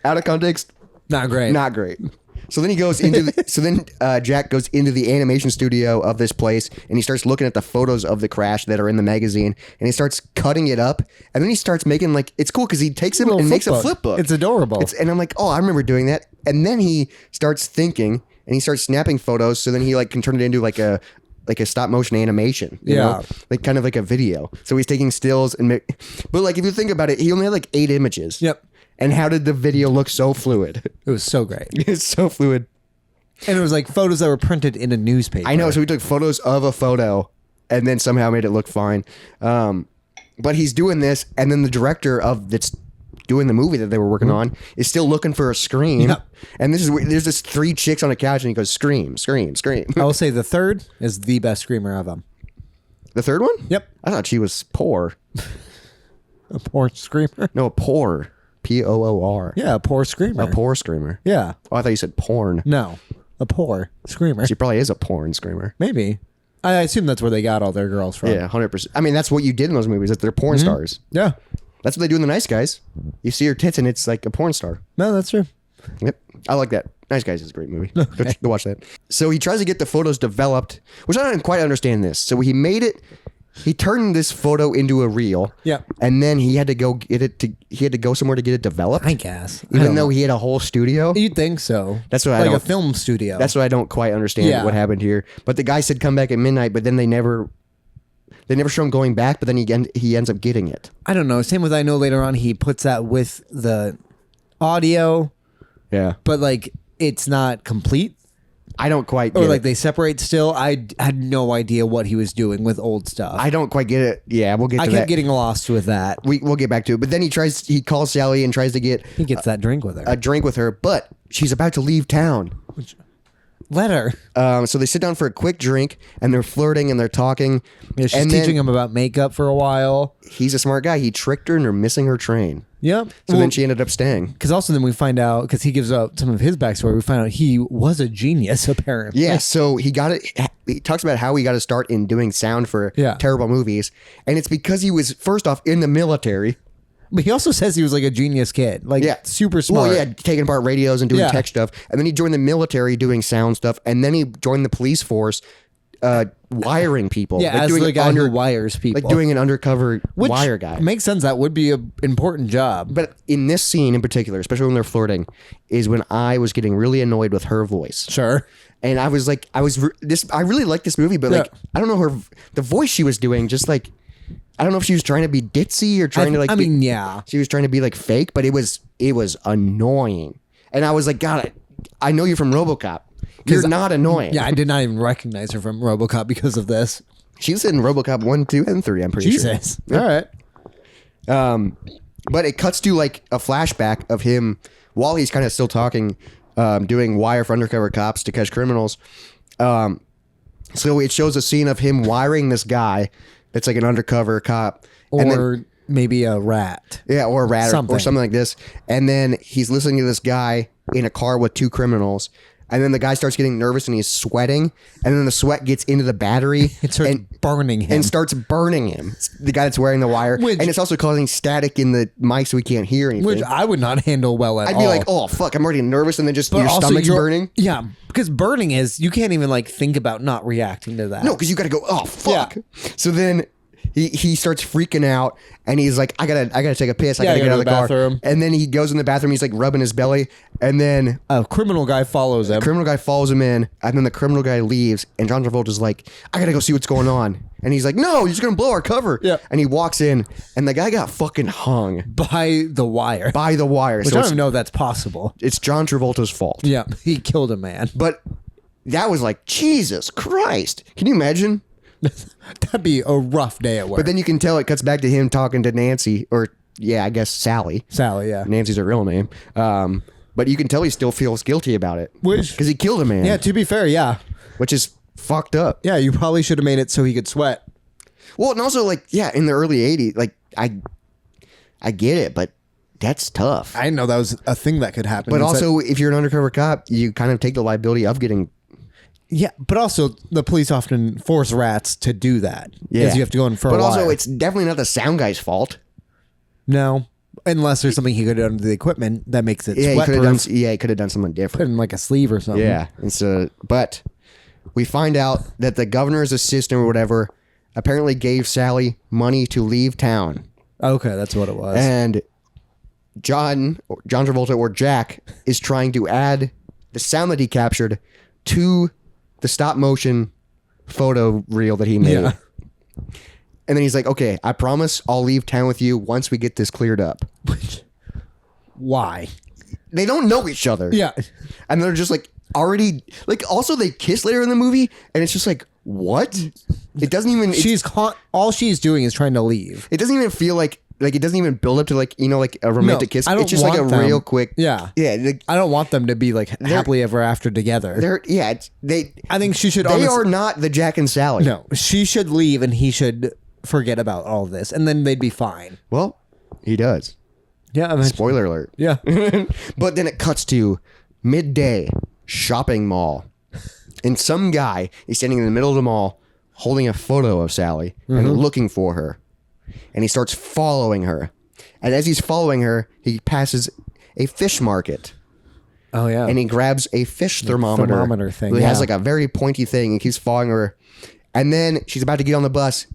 Out of context,
Not great.
not great. So then he goes into Jack goes into the animation studio of this place and he starts looking at the photos of the crash that are in the magazine and he starts cutting it up and then he starts making like it's cool because he takes it
Little
and makes a
flip book.
flip book.
It's adorable.
And I'm like, oh, I remember doing that. And then he starts thinking and he starts snapping photos. So then he like can turn it into like a stop motion animation, you know? Like kind of like a video. So he's taking stills but like if you think about it, he only had like 8 images.
Yep.
And how did the video look so fluid?
It was so great.
It's so fluid.
And it was like photos that were printed in a newspaper.
I know. So we took photos of a photo and then somehow made it look fine. But he's doing this. And then the director of this doing the movie that they were working on is still looking for a scream.
Yep.
And there's this 3 chicks on a couch and he goes, scream, scream, scream.
I will say the third is the best screamer of them.
The third one?
Yep.
I thought she was poor.
A poor screamer.
No, poor. Poor.
Yeah, a poor screamer.
A poor screamer.
Yeah.
Oh, I thought you said porn.
No, a poor screamer.
She probably is a porn screamer.
Maybe. I assume that's where they got all their girls from.
Yeah, 100%. I mean, that's what you did in those movies. That they're porn stars.
Yeah.
That's what they do in The Nice Guys. You see her tits and it's like a porn star.
No, that's true.
Yep. I like that. Nice Guys is a great movie. Go watch that. So he tries to get the photos developed, which I don't quite understand this. So he made it. He turned this photo into a reel.
Yeah.
And then he had to go get it he had to go somewhere to get it developed.
I guess.
Even though he had a whole studio.
You'd think so.
That's what I
like
don't-
a film studio.
That's what I don't quite understand
Yeah.
what happened here. But the guy said come back at midnight, but then they never show him going back, but then he ends up getting it.
I don't know. Same with I know later on he puts that with the audio,
Yeah.
but like it's not complete.
I don't quite get
Or like
it.
they separate still. I had no idea what he was doing with old stuff.
I don't quite get it. Yeah, we'll get to
I
that.
kept getting lost with that.
We'll get back to it. But then he calls Sally and tries to get
He gets that drink with her.
a drink with her, but she's about to leave town.
Let her.
So they sit down for a quick drink and they're flirting and they're talking.
Yeah, she's
and
teaching
then
him about makeup for a while.
he's a smart guy. He tricked her and they're missing her train.
Yep.
So then she ended up staying.
Because also then we find out, because he gives out some of his backstory, we find out he was a genius, apparently.
Yeah, so he got it. He talks about how he got to start in doing sound for
Yeah.
terrible movies. And it's because he was, first off, in the military.
But he also says he was like a genius kid. Like
Yeah.
super smart.
Well, yeah, taking apart radios and doing
Yeah.
tech stuff. And then he joined the military doing sound stuff. And then he joined the police force wiring people.
Yeah, as
doing
the guy who wires people.
Like doing an undercover
Which
wire guy.
makes sense. That would be an important job.
But in this scene in particular, especially when they're flirting, is when I was getting really annoyed with her voice.
Sure.
And I was like, I really like this movie, but like,
Yeah.
I don't know the voice she was doing, just like, I don't know if she was trying to be ditzy or trying to like,
yeah.
she was trying to be like fake, but it was annoying. And I was like, God, I know you're from RoboCop. You're not annoying.
Yeah, I did not even recognize her from RoboCop because of this.
She's in RoboCop 1, 2, and 3, I'm pretty sure.
Jesus. All right.
But it cuts to like a flashback of him while he's kind of still talking, doing wire for undercover cops to catch criminals. So it shows a scene of him wiring this guy that's like an undercover cop. And then-
Or maybe a rat.
yeah, or a rat or something like this. And then he's listening to this guy in a car with 2 criminals. And then the guy starts getting nervous and he's sweating. And then the sweat gets into the battery.
It starts burning him.
And starts burning him. It's the guy that's wearing the wire.
Which-
and it's also causing static in the mic so we can't hear anything.
which I would not handle well at all.
I'd be like, oh, fuck, I'm already nervous. And then just
But
your
also
stomach's
you're-
burning.
Yeah, because burning is, you can't even like think about not reacting to that.
No, because you got to go, oh, fuck.
Yeah.
So then he starts freaking out and he's like, I gotta take a piss. I
Yeah,
gotta
go
get
to
out of
the
the car.
bathroom.
And then he goes in the bathroom. He's like rubbing his belly. And then
A criminal guy follows him.
criminal guy follows him in, and then the criminal guy leaves, and John Travolta's like, I gotta go see what's going on. And he's like, no, you're just gonna blow our cover.
Yeah.
And he walks in, and the guy got fucking hung
by the wire.
by the wire.
Which I
So
don't
it's,
even know if that's possible.
it's John Travolta's fault.
Yeah, he killed a man.
But that was like, Jesus Christ. Can you imagine?
That'd be a rough day at work.
But then you can tell it cuts back to him talking to Nancy, or yeah, I guess Sally.
Sally, yeah.
Nancy's her real name. But you can tell he still feels guilty about it.
Which-
because he killed a man.
Yeah, to be fair, yeah.
Which is fucked up.
Yeah, you probably should have made it so he could sweat.
Well, and also like, yeah, in the early 80s, like I get it, but that's tough.
I didn't know that was a thing that could happen.
But
It's
also, if you're an undercover cop, you kind of take the liability of getting.
yeah, but also the police often force rats to do that.
Yeah,
Because you have to go in for
But
a
also,
wire.
it's definitely not the sound guy's fault.
No, unless there's something he could have done to the equipment that makes it
Yeah, he
sweat
could have done.
proof.
Yeah, he could have done something
Put
different.
in like a sleeve or something.
Yeah, and so, but we find out that the governor's assistant or whatever apparently gave Sally money to leave town,
Okay, that's what it was.
and John Travolta or Jack is trying to add the sound that he captured to the stop motion photo reel that he made.
Yeah.
And then he's like, okay, I promise I'll leave town with you once we get this cleared up.
Why?
They don't know each other.
Yeah.
And they're just like already, like also they kiss later in the movie and it's just like, what? It doesn't even,
All she's doing is trying to leave.
it doesn't even feel like like it doesn't even build up to like like a romantic kiss.
I don't
It's just like a
want them-
real quick.
Yeah.
Like,
I don't want them to be like happily ever after together.
I
think she should.
They are not the Jack and Sally.
No, she should leave and he should forget about all of this, and then they'd be fine.
Well, he does.
Yeah. Eventually.
Spoiler alert.
Yeah.
But then it cuts to midday shopping mall, and some guy is standing in the middle of the mall holding a photo of Sally and looking for her, and he starts following her, and as he's following her, he passes a fish market.
Oh yeah.
And he grabs a fish thermometer
thing.
It has like a very pointy thing, and keeps following her, and then she's about to get on the bus,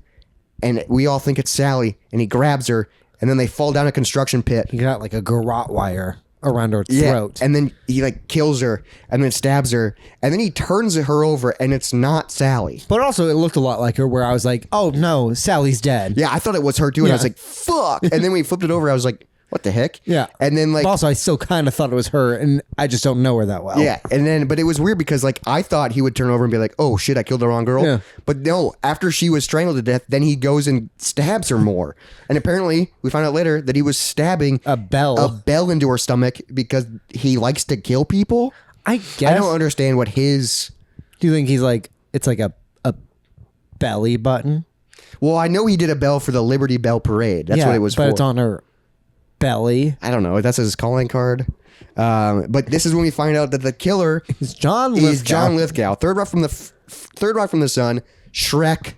and we all think it's Sally, and he grabs her, and then they fall down a construction pit.
He got like a garrote wire around her throat.
And then he like kills her and then stabs her, and then he turns her over, and it's not Sally.
But also it looked a lot like her, where I was like, oh no, Sally's dead.
Yeah, I thought it was her too, and I was like, fuck. And then when he flipped it over, I was like, what the heck?
Yeah.
And then like
But also I still kind of thought it was her, and I just don't know her that well.
yeah, and then but it was weird because like I thought he would turn over and be like, oh shit, I killed the wrong girl.
Yeah.
But no, after she was strangled to death, then he goes and stabs her more. And apparently we found out later that he was stabbing
A bell
into her stomach because he likes to kill people.
I guess.
I don't understand what his
Do you think he's like, it's like a belly button?
Well, I know he did a bell for the Liberty Bell Parade. That's what it was
but
for.
it's on her belly.
I don't know. That's his calling card. But this is when we find out that the killer
It's John Lithgow.
is John Lithgow. Third Rock from the Sun, Shrek.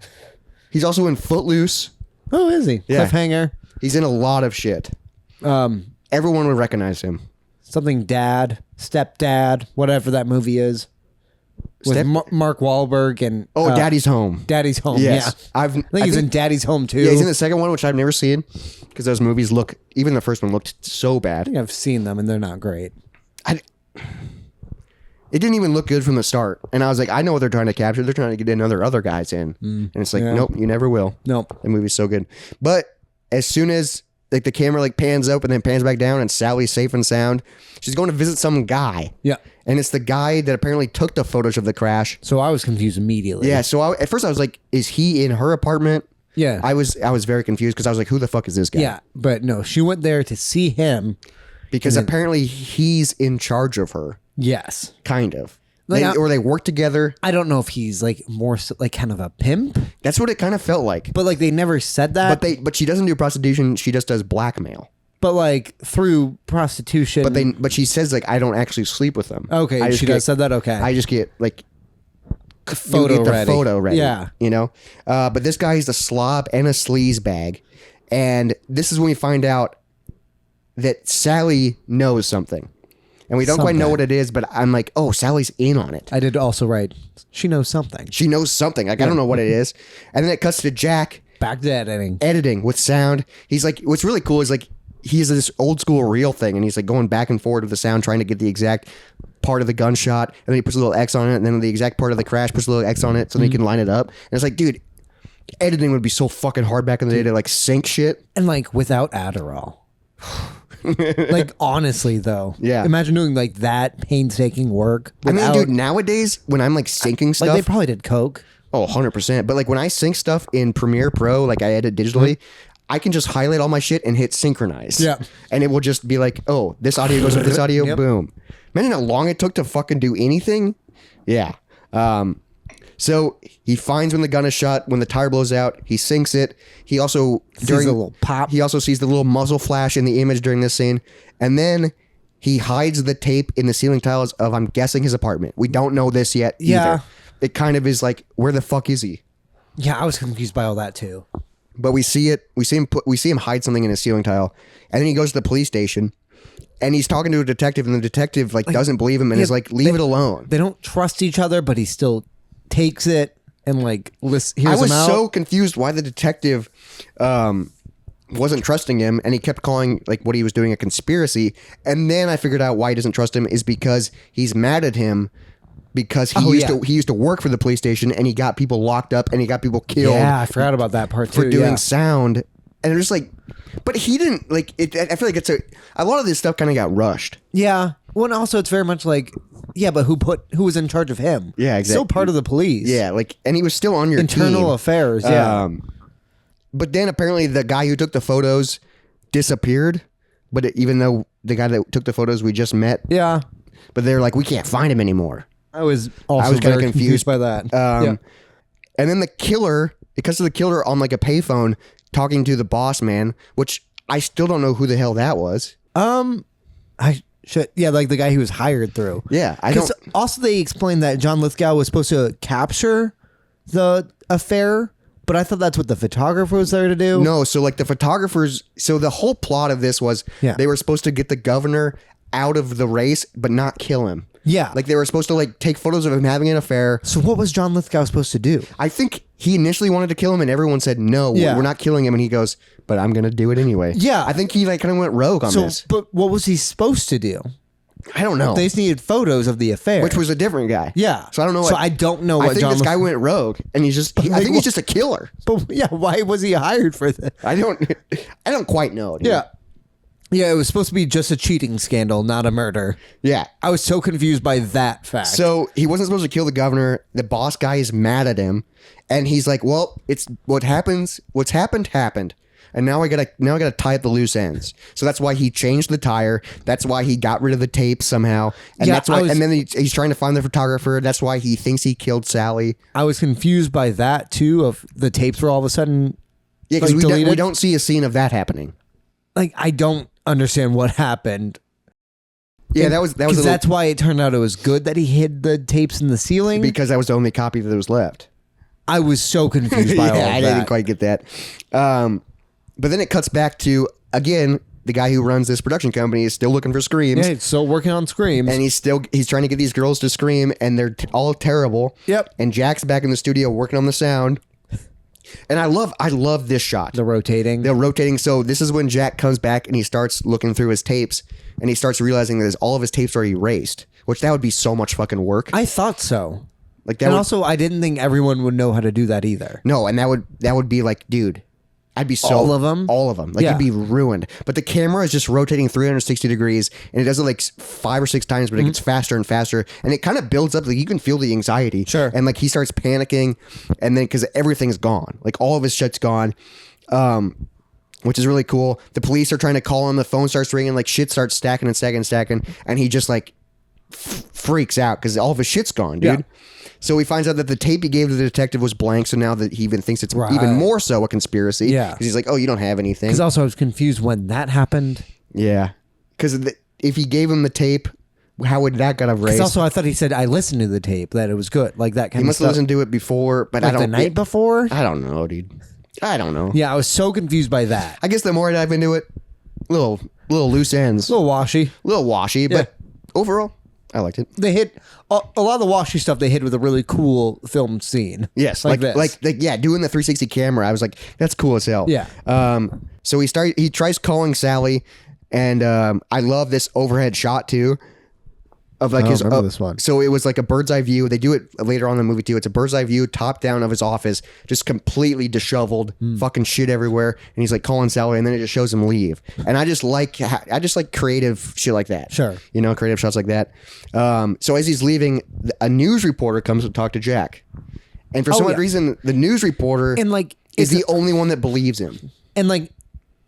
He's also in Footloose.
Oh, is he?
Yeah.
Cliffhanger.
He's in a lot of shit. Everyone would recognize him.
Something dad, stepdad, whatever that movie is. With Mark Wahlberg and
Daddy's Home.
Daddy's Home.
Yes.
Yeah, I think he's in Daddy's Home too.
Yeah, he's in the second one, which I've never seen because those movies look. Even the first one looked so bad.
I think I've seen them and they're not great.
It didn't even look good from the start, and I was like, I know what they're trying to capture. They're trying to get other guys in, and it's like, nope, you never will.
Nope.
The movie's so good, but as soon as like the camera like pans up and then pans back down, and Sally's safe and sound, she's going to visit some guy.
Yeah.
And it's the guy that apparently took the photos of the crash.
So I was confused immediately.
Yeah. So at first I was like, is he in her apartment?
Yeah.
I was very confused because I was like, who the fuck is this guy?
Yeah. But no, she went there to see him.
Because apparently he's in charge of her.
Yes.
Kind of.
Like,
or they work together.
I don't know if he's like more like kind of a pimp.
That's what it kind of felt like.
But like they never said that.
But she doesn't do prostitution. She just does blackmail.
But like through prostitution.
But she says like, I don't actually sleep with them.
Okay, she does said that. Okay,
I just get like
photo ready.
Yeah, you know. But this guy is a slob and a sleaze bag, and this is when we find out that Sally knows something, and we don't quite know what it is. But I'm like, oh, Sally's in on it.
I did also write. She knows something.
She knows something. Like I don't know what it is, and then it cuts to Jack
back to
editing with sound. He's like, what's really cool is like. He has this old school reel thing, and he's like going back and forward with the sound, trying to get the exact part of the gunshot, and then he puts a little X on it, and then the exact part of the crash puts a little X on it, so then he can line it up. And it's like, dude, editing would be so fucking hard back in the day to like sync shit.
And like without Adderall. Like honestly though,
Yeah.
Imagine doing like that painstaking work.
I mean, dude, nowadays when I'm like syncing stuff,
like they probably did coke.
Oh, 100%. But like when I sync stuff in Premiere Pro, like I edit digitally, I can just highlight all my shit and hit synchronize.
Yeah.
And it will just be like, oh, this audio goes with this audio.
Yep.
Boom. Imagine how long it took to fucking do anything. Yeah. So he finds when the gun is shot, when the tire blows out, he syncs it. He also
Sees a little pop.
He also sees the little muzzle flash in the image during this scene. And then he hides the tape in the ceiling tiles of, I'm guessing, his apartment. We don't know this yet
Yeah.
either. It kind of is like, where the fuck is he?
Yeah, I was confused by all that too.
But we see it. We see him hide something in his ceiling tile, and then he goes to the police station, and he's talking to a detective, and the detective like doesn't believe him and is like, "Leave it alone."
They don't trust each other, but he still takes it and like hears him out.
I was so confused why the detective wasn't trusting him, and he kept calling like what he was doing a conspiracy. And then I figured out why he doesn't trust him is because he's mad at him. Because he used to work for the police station, and he got people locked up and he got people killed.
Yeah, I forgot about that part too.
For doing sound, and it was like, but he didn't like it. I feel like it's a lot of this stuff kind of got rushed.
Yeah. Well, and also it's very much like, yeah, but who was in charge of him?
Yeah, exactly.
Still part of the police.
Yeah, like, and he was still on your
internal
team.
affairs. Yeah.
But then apparently the guy who took the photos disappeared. But even though the guy that took the photos we just met,
Yeah.
but they're like, we can't find him anymore.
I was also
kinda
very confused by that.
And then the killer, because of the killer on like a payphone talking to the boss man, which I still don't know who the hell that was.
I should, like the guy he was hired through.
Yeah, I
Because
don't.
also they explained that John Lithgow was supposed to capture the affair, but I thought that's what the photographer was there to do.
No, so like the photographers. So the whole plot of this was they were supposed to get the governor out of the race, but not kill him.
Yeah.
Like they were supposed to like take photos of him having an affair.
So what was John Lithgow supposed to do?
I think he initially wanted to kill him, and everyone said no, we're not killing him. And he goes, but I'm gonna do it anyway.
Yeah.
I think he like kind of went rogue on this.
But what was he supposed to do?
I don't know.
They just needed photos of the affair,
Which was a different guy.
yeah.
So I don't know.
So I don't know what
I think
John.
this guy went rogue, and he's just. I think he's just a killer.
But yeah, why was he hired for that?
I don't quite know. Dude.
Yeah, it was supposed to be just a cheating scandal, not a murder.
Yeah.
I was so confused by that fact.
So he wasn't supposed to kill the governor. The boss guy is mad at him, and he's like, "Well, it's what happens. What's happened, and now I gotta tie up the loose ends." So that's why he changed the tire. That's why he got rid of the tape somehow, and
Yeah,
that's why. And then he's trying to find the photographer. That's why he thinks he killed Sally.
I was confused by that too. Of the tapes were all of a sudden,
Yeah, because
like,
we don't see a scene of that happening.
like I don't understand what happened.
Yeah, that was
That's why it turned out it was good that he hid the tapes in the ceiling.
because that was the only copy that was left.
I was so confused by all of
I
that.
didn't quite get that. But then it cuts back to, again, the guy who runs this production company is still looking for screams.
Yeah, he's still working on screams.
And he's trying to get these girls to scream, and they're all terrible.
Yep.
And Jack's back in the studio working on the sound. And I love this shot.
the rotating.
They're rotating. So this is when Jack comes back and he starts looking through his tapes, and he starts realizing that all of his tapes are erased, which that would be so much fucking work.
I thought so.
Like that.
And
would,
also, I didn't think everyone would know how to do that either.
no, and that would be like, dude, I'd be so
All of 'em?
all of them. Like
Yeah.
you'd be ruined. But the camera is just rotating 360 degrees, and it does it like 5 or 6 times, but it gets faster and faster, and it kind of builds up. Like you can feel the anxiety.
Sure.
And like he starts panicking, and then because everything's gone, like all of his shit's gone. Which is really cool. The police are trying to call him. The phone starts ringing. Like shit starts stacking and stacking and stacking, and he just like freaks out because all of his shit's gone, dude.
Yeah.
So he finds out that the tape he gave to the detective was blank. So now that he even thinks it's even more so a conspiracy.
Yeah.
Because he's like, oh, you don't have anything.
Because also, I was confused when that happened.
Yeah. Because if he gave him the tape, how would that got erased?
Because also, I thought he said, I listened to the tape, that it was good. Like that kind
He
of
must
stuff.
have listened to it before, but
Like
I don't.
the night before?
I don't know, dude. I don't know.
Yeah, I was so confused by that.
I guess the more I dive into it, little loose ends,
A little washy.
little washy, but overall, I liked it.
They hit a lot of the washy stuff. They hit with a really cool film scene.
Yes,
like
like
this.
yeah, doing the 360 camera. I was like, that's cool as hell.
Yeah.
So he tries calling Sally, and I love this overhead shot too. Of like his
remember this one.
So it was like a bird's eye view. They do it later on in the movie too. It's a bird's eye view, top down of his office, just completely disheveled, fucking shit everywhere. And he's like calling Sally, and then it just shows him leave. And I just like creative shit like that.
Sure.
You know, creative shots like that. So as he's leaving, a news reporter comes to talk to Jack, and for some odd reason, the news reporter
And like,
is the only one that believes him.
and like,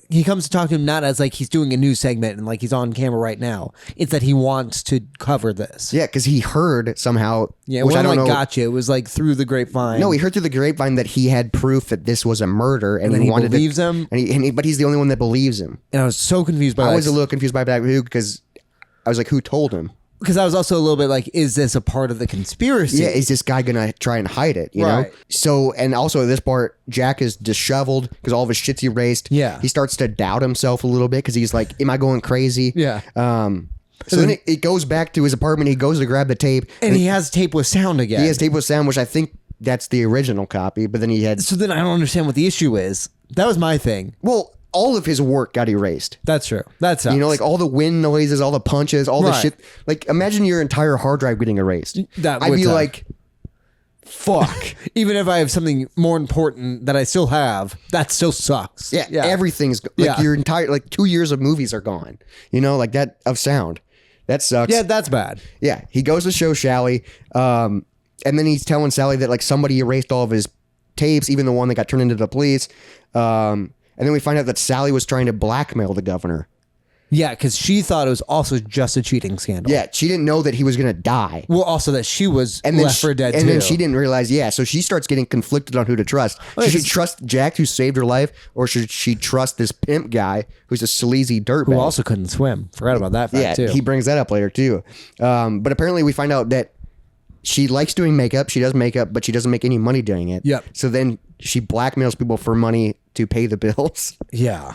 he comes to talk to him not as like he's doing a news segment and like he's on camera right now. It's that he wants to cover this.
Yeah, because he heard somehow.
Yeah, it
which I
wasn't
don't
like
know.
gotcha. It was like through the grapevine.
No, he heard through the grapevine that he had proof that this was a murder, and
then
he
he
wanted
believes
to,
him?
but he's the only one that believes him.
And I was so confused by
I
that.
was a little confused by that too because I was like, who told him?
Because I was also a little bit like, is this a part of the conspiracy?
Yeah, is this guy gonna try and hide it? You know.
Right.
So, and also at this part, Jack is disheveled because all of his shit's erased.
Yeah.
He starts to doubt himself a little bit because he's like, "Am I going crazy?"
Yeah.
So then it goes back to his apartment. He goes to grab the tape,
And he has tape with sound again.
he has tape with sound, which I think that's the original copy. But then he had
So then I don't understand what the issue is. That was my thing.
all of his work got erased.
That's true. That sucks.
You know, like all the wind noises, all the punches, all the
Right.
shit. Like, imagine your entire hard drive getting erased.
That
I'd
would
be
suck.
like, fuck.
even if I have something more important that I still have, that still sucks.
Yeah, everything's like
Yeah.
your entire 2 years of movies are gone. You know, like that of sound. That sucks.
Yeah, that's bad.
Yeah, he goes to show Sally, and then he's telling Sally that like somebody erased all of his tapes, even the one that got turned into the police. And then we find out that Sally was trying to blackmail the governor.
Yeah, because she thought it was also just a cheating scandal.
Yeah, she didn't know that he was going to die.
Well, also that she was
And then
left for dead,
and
too.
then she didn't realize, so she starts getting conflicted on who to trust. Should she trust Jack, who saved her life, or should she trust this pimp guy who's a sleazy dirtbag?
Who also couldn't swim. Forgot about that fact, too.
He brings that up later, too. But apparently we find out that she likes doing makeup. She does makeup, but she doesn't make any money doing it.
Yep.
So then she blackmails people for money to pay the bills.
Yeah.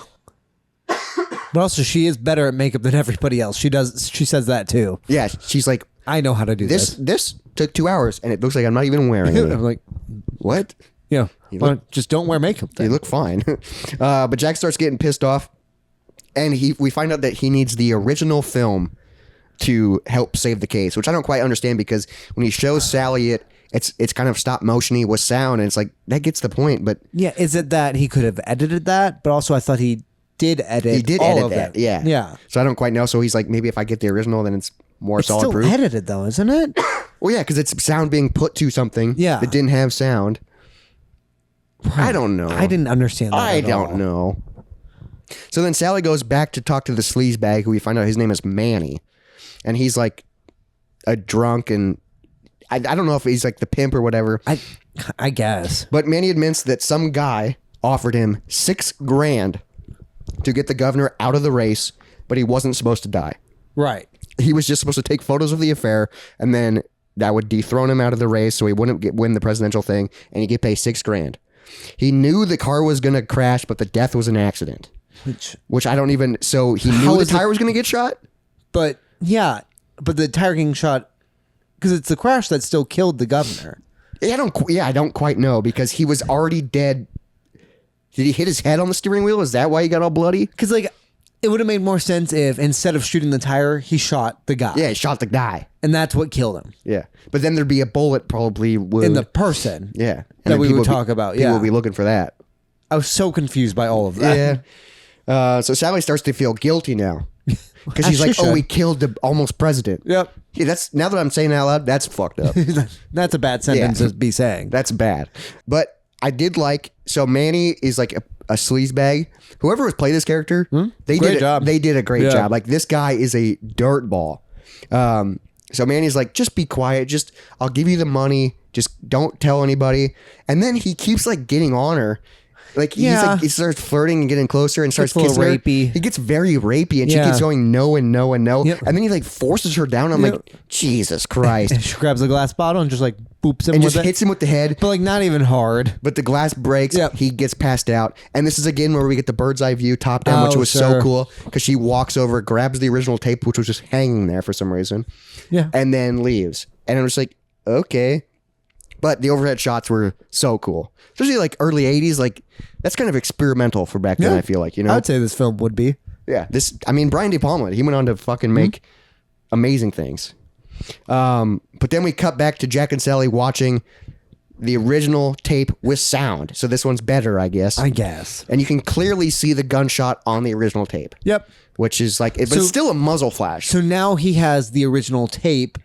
But also, she is better at makeup than everybody else. She says that, too.
Yeah, she's like,
I know how to do
this took 2 hours, and it looks like I'm not even wearing it.
I'm like,
what?
yeah, just don't wear makeup then.
You look fine. But Jack starts getting pissed off, and we find out that he needs the original film to help save the case, which I don't quite understand, because when he shows Sally it's kind of stop motiony with sound, and it's like, that gets the point. But
yeah, is it that he could have edited that? But also, I thought he did edit.
He did
all
edit
of
that,
it.
yeah.
Yeah.
So I don't quite know. So he's like, maybe if I get the original, then it's more
It's
solid
still
proof.
edited though, isn't it?
Well, yeah, because it's sound being put to something that didn't have sound. I don't know.
I didn't understand that
I
at
don't
all.
know. So then Sally goes back to talk to the sleazebag, who we find out his name is Manny. And he's like a drunk, and I don't know if he's like the pimp or whatever.
I guess.
But Manny admits that some guy offered him $6,000 to get the governor out of the race, but he wasn't supposed to die.
Right.
He was just supposed to take photos of the affair, and then that would dethrone him out of the race, so he wouldn't win the presidential thing, and he'd get paid $6,000. He knew the car was going to crash, but the death was an accident. Which I don't even... So he knew the tire was going to get shot?
But, yeah. But the tire getting shot... Because it's the crash that still killed the governor.
I don't quite know, because he was already dead. Did he hit his head on the steering wheel? Is that why he got all bloody?
Because, like, it would have made more sense if instead of shooting the tire, he shot the guy.
Yeah, he shot the guy.
And that's what killed him.
Yeah. But then there'd be a bullet probably would...
In the person.
Yeah.
That we would talk about,
People would be looking for that.
I was so confused by all of that.
Yeah. So Sally starts to feel guilty now. Because she's like, we killed the almost president.
Yep.
Yeah, that's, now that I'm saying it out loud, that's fucked up.
That's a bad sentence to be saying.
That's bad. But I did like... So Manny is like a sleazebag. Whoever was playing this character, they did a great job. Like, this guy is a dirtball. So Manny's like, just be quiet. I'll give you the money. Just don't tell anybody. And then he keeps like getting on her. Like, he starts flirting and getting closer and starts kissing her.
Rapey.
He gets very rapey, and she keeps going no and no and no.
Yep.
And then he like forces her down. I'm like, Jesus Christ.
She grabs a glass bottle and just like boops him
And
with
just hits him with the head.
But like not even hard.
But the glass breaks.
Yep.
He gets passed out. And this is again where we get the bird's eye view top down, which was so cool, because she walks over, grabs the original tape, which was just hanging there for some reason.
Yeah.
And then leaves. And I'm just like, okay. But the overhead shots were so cool. Especially like early 80s. Like, that's kind of experimental for back then, I feel like, you know?
I'd say this film would be.
Yeah. Brian De Palma, he went on to fucking make amazing things. But then we cut back to Jack and Sally watching the original tape with sound. So this one's better, I guess. And you can clearly see the gunshot on the original tape.
Yep.
Which is like, but it's still a muzzle flash.
So now he has the original tape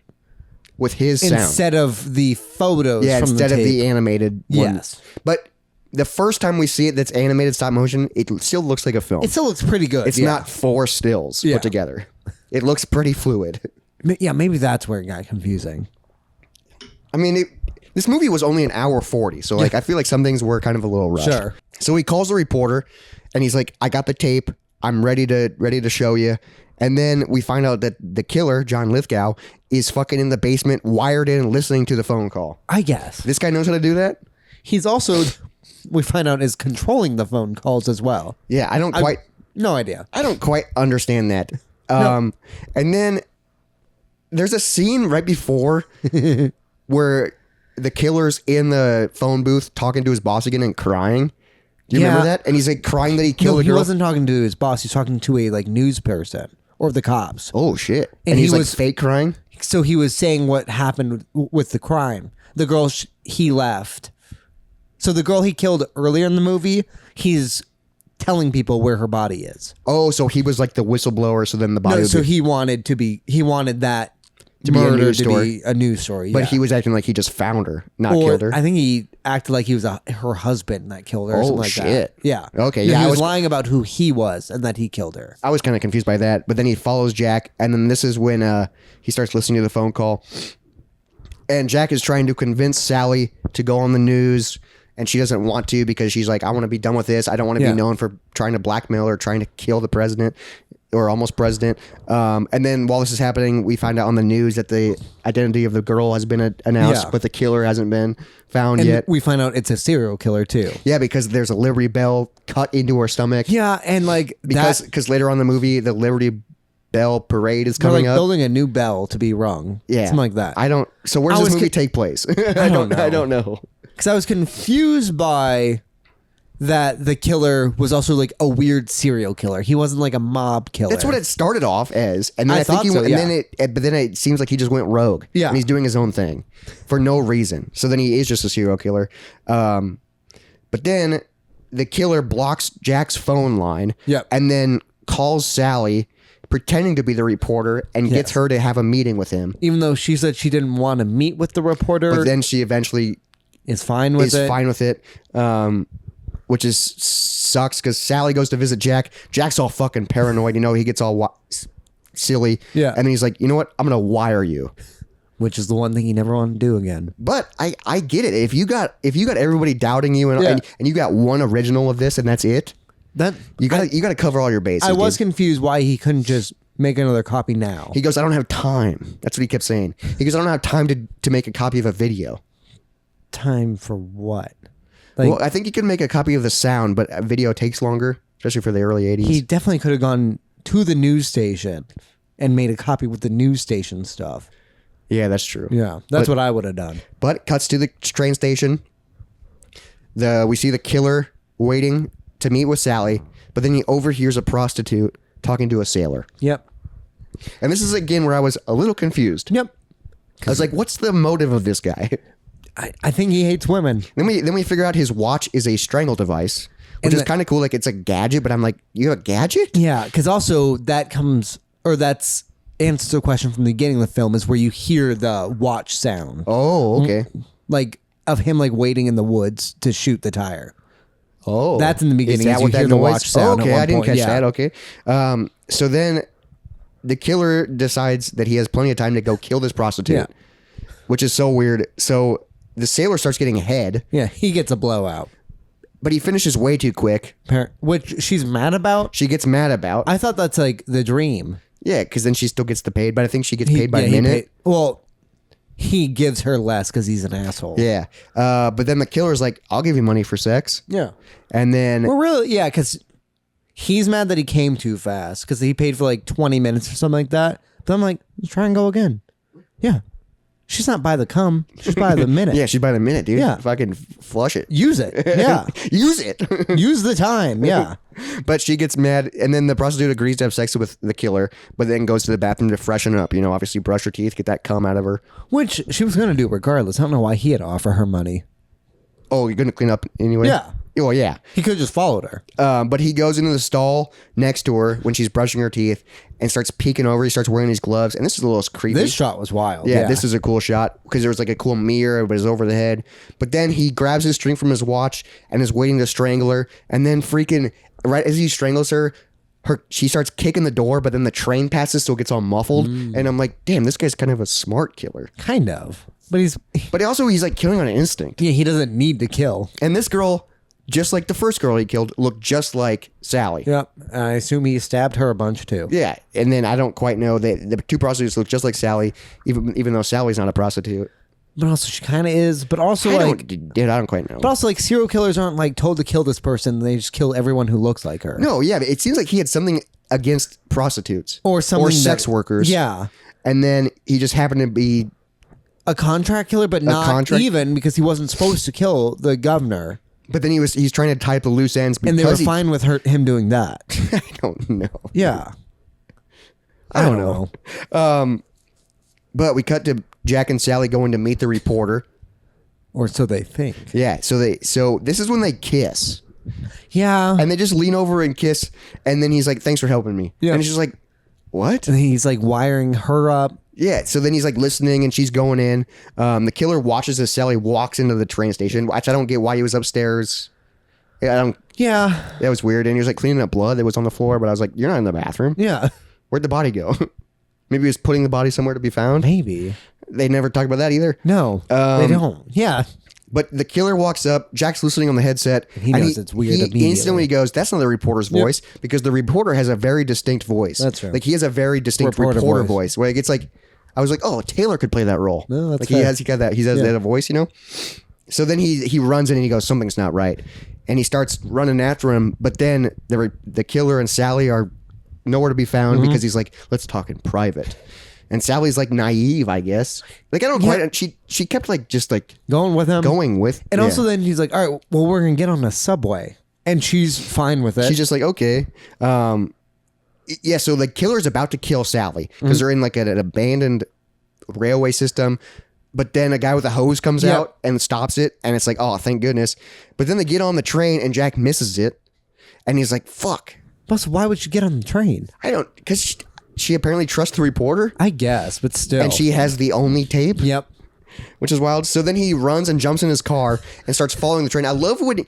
with his sound.
Instead of the photos from
instead
the tape.
of the animated one.
Yes.
But the first time we see it that's animated stop motion, it still looks like a film.
It still looks pretty good.
It's not 4 stills put together. It looks pretty fluid.
Yeah, maybe that's where it got confusing.
I mean, this movie was only an hour 40, so like I feel like some things were kind of a little rushed.
Sure.
So he calls the reporter, and he's like, "I got the tape. I'm ready to show you." And then we find out that the killer, John Lithgow, is fucking in the basement, wired in, listening to the phone call.
I guess.
This guy knows how to do that?
He's also, we find out, is controlling the phone calls as well.
Yeah,
No idea.
I don't quite understand that. And then there's a scene right before where the killer's in the phone booth talking to his boss again and crying. Do you remember that? And he's like crying that he killed a girl.
He wasn't talking to his boss. He's talking to a like news person or the cops.
Oh shit!
And
he's
he
like fake crying.
So he was saying what happened with the crime. The girl he left. So the girl he killed earlier in the movie, he's telling people where her body is.
Oh, so he was like the whistleblower. So then the body.
He wanted that
to be a
murder
news
to
story.
be a news story.
But
yeah.
he was acting like he just found her, not
Or
killed her.
I think he acted like he was her husband that killed her or something like
shit.
that. Yeah.
Okay,
No,
yeah,
he
I
was
was-
lying about who he was and that he killed her.
I was kind of confused by that, but then he follows Jack, and then this is when he starts listening to the phone call, and Jack is trying to convince Sally to go on the news, and she doesn't want to because she's like, I want to be done with this. I don't want to
Yeah.
be known for trying to blackmail or trying to kill the president or almost president. And then while this is happening, we find out on the news that the identity of the girl has been announced,
Yeah.
but the killer hasn't been found
And
yet.
we find out it's a serial killer too.
Yeah, because there's a Liberty Bell cut into her stomach.
Yeah, and like
Because later on in the movie, the Liberty Bell parade is
they're
coming
like
up.
building a new bell to be rung.
Yeah,
Something like that.
So where
I
does
was
this movie
con-
take place?
I don't know.
I don't know.
Because I was confused by that the killer was also like a weird serial killer. He wasn't like a mob killer.
That's what it started off as, and then
I
I, think
thought
he
so,
went,
yeah.
and then but then it seems like he just went rogue.
Yeah.
and he's doing his own thing for no reason. So then he is just a serial killer. But then the killer blocks Jack's phone line.
Yep.
and then calls Sally, pretending to be the reporter, and gets
Yes.
her to have a meeting with him.
Even though she said she didn't want to meet with the reporter,
But then she eventually
is fine with
is
it.
fine with it, which is sucks because Sally goes to visit Jack. Jack's all fucking paranoid, he gets all silly.
Yeah.
and then he's like, you know what? I'm gonna wire you.
Which is the one thing he never wanted to do again.
But I get it. If you got everybody doubting you and,
Yeah.
and you got one original of this and that's it,
That
you got to cover all your bases.
I was
dude.
confused why he couldn't just make another copy now.
He goes, I don't have time. That's what he kept saying. He goes, I don't have time to make a copy of a video.
Time for what? Like
Well, I think you can make a copy of the sound, but a video takes longer, especially for the early 80s.
he definitely could have gone to the news station and made a copy with the news station stuff.
Yeah, that's true.
Yeah, that's what I would have done.
But cuts to the train station. We see the killer waiting to meet with Sally, but then he overhears a prostitute talking to a sailor.
Yep.
And this is again where I was a little confused.
Yep.
I was like, what's the motive of this guy?
I think he hates women.
Then we figure out his watch is a strangle device, which
And
is
the-
kind of cool. Like it's a gadget, but I'm like, you have a gadget?
Yeah, because also that's answers to a question from the beginning of the film is where you hear the watch sound.
Oh, okay.
Like of him like waiting in the woods to shoot the tire.
Oh,
That's in the beginning,
Is that
as
what
you
that
hear the
noise?
watch sound at
okay,
one
I didn't
point,
catch
yeah.
that. Okay. So then the killer decides that he has plenty of time to go kill this prostitute,
Yeah.
which is so weird. So the sailor starts getting ahead,
Yeah, he gets a blowout.
but he finishes way too quick.
Which she's mad about.
She gets mad about.
I thought that's like the dream.
Yeah, because then she still gets the paid, but I think she gets paid by
Yeah,
a minute.
he gives her less because he's an asshole.
Yeah. But then the killer's like, I'll give you money for sex.
Yeah.
And then,
Well, really, yeah, because he's mad that he came too fast because he paid for like 20 minutes or something like that. But I'm like, let's try and go again. Yeah. She's not by the cum. She's by the minute.
yeah, she's by the minute, dude.
Yeah.
Fucking flush it.
Use it. Yeah.
Use it.
Use the time. Yeah.
But she gets mad, and then the prostitute agrees to have sex with the killer, but then goes to the bathroom to freshen up. Obviously brush her teeth, get that cum out of her.
Which she was going to do regardless. I don't know why he had to offer her money.
Oh, you're going to clean up anyway?
Yeah.
Oh, yeah.
He could have just followed her.
But he goes into the stall next to her when she's brushing her teeth and starts peeking over. He starts wearing these gloves, and this is a little creepy.
This shot was wild.
Yeah, this is a cool shot because there was like a cool mirror, but it's over the head. But then he grabs his string from his watch and is waiting to strangle her. And then freaking right as he strangles her, she starts kicking the door, but then the train passes, so it gets all muffled. And I'm like, damn, this guy's kind of a smart killer.
Kind of. But he's
But he's like killing on instinct.
he doesn't need to kill.
And this girl, just like the first girl he killed, looked just like Sally.
Yep. I assume he stabbed her a bunch too.
Yeah, and then I don't quite know. The two prostitutes look just like Sally, even though Sally's not a prostitute.
But also she kind of is. But also
I
like,
don't quite know.
but also like serial killers aren't like told to kill this person. They just kill everyone who looks like her.
No, yeah, but it seems like he had something against prostitutes
Or something
or sex
that-
workers.
Yeah.
and then he just happened to be.
A contract killer, but not
contract-
even because he wasn't supposed to kill the governor.
But then he's trying to tie up the loose ends because
And they were fine with him doing that.
I don't know.
Yeah.
I don't know. But we cut to Jack and Sally going to meet the reporter.
Or so they think.
Yeah, so this is when they kiss.
Yeah.
And they just lean over and kiss, and then he's like, "Thanks for helping me."
Yeah.
And she's like, what?
And he's like wiring her up.
Yeah, so then he's like listening and she's going in. The killer watches as Sally walks into the train station, which I don't get why he was upstairs. Yeah, I don't.
Yeah.
That was weird. And he was like cleaning up blood that was on the floor, but I was like, you're not in the bathroom.
Yeah.
Where'd the body go? Maybe he was putting the body somewhere to be found.
Maybe.
They never talk about that either.
No, they don't. Yeah.
But the killer walks up. Jack's listening on the headset.
He knows it's weird
He
immediately.
instantly goes, that's not the reporter's voice, because the reporter has a very distinct voice.
That's true.
Like he has a very distinct reporter voice. Like it's like, I was like, oh, Taylor could play that role.
No, that's
like
fair.
he has that voice, you know? So then he runs in and he goes, something's not right. And he starts running after him. But then the killer and Sally are nowhere to be found because he's like, let's talk in private. And Sally's like naive, I guess. Like I don't quite. She kept like just like
Going with him.
and
Also then he's like, all right, well, we're going to get on a subway. And she's fine with it.
she's just like, okay. Yeah, so the killer's about to kill Sally because they're in like an abandoned railway system. But then a guy with a hose comes out and stops it. And it's like, oh, thank goodness. But then they get on the train and Jack misses it. And he's like, fuck.
Plus, why would you get on the train?
I don't, because she apparently trusts the reporter.
I guess, but still.
And she has the only tape.
Yep.
Which is wild. So then he runs and jumps in his car and starts following the train. I love when...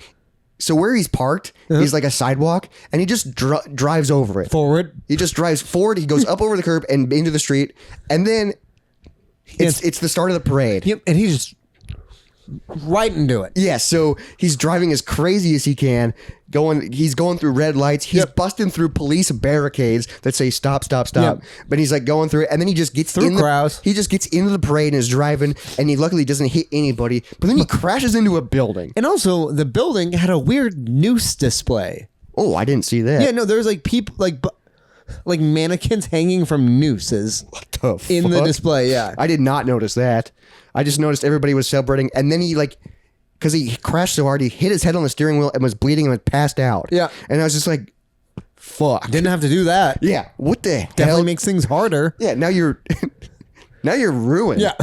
So where he's parked is like a sidewalk, and he just drives over it.
Forward.
He just drives forward. He goes up over the curb and into the street, and then it's the start of the parade.
Yep. And he's just right into it.
Yeah, so he's driving as crazy as he can. He's going through red lights. He's busting through police barricades that say stop, stop, stop.
Yep.
But he's like going through it, and then he just gets
Through crowds.
He just gets into the parade and is driving, and he luckily doesn't hit anybody. But then he crashes into a building.
And also, the building had a weird noose display.
Oh, I didn't see that.
Yeah, no, there's like people, like mannequins hanging from nooses in the display. Yeah.
I did not notice that. I just noticed everybody was celebrating, and then he because he crashed so hard, he hit his head on the steering wheel and was bleeding and was passed out.
Yeah.
And I was just like, fuck.
Didn't have to do that.
Yeah. What the
Definitely
hell?
makes things harder.
Yeah, now you're ruined.
Yeah.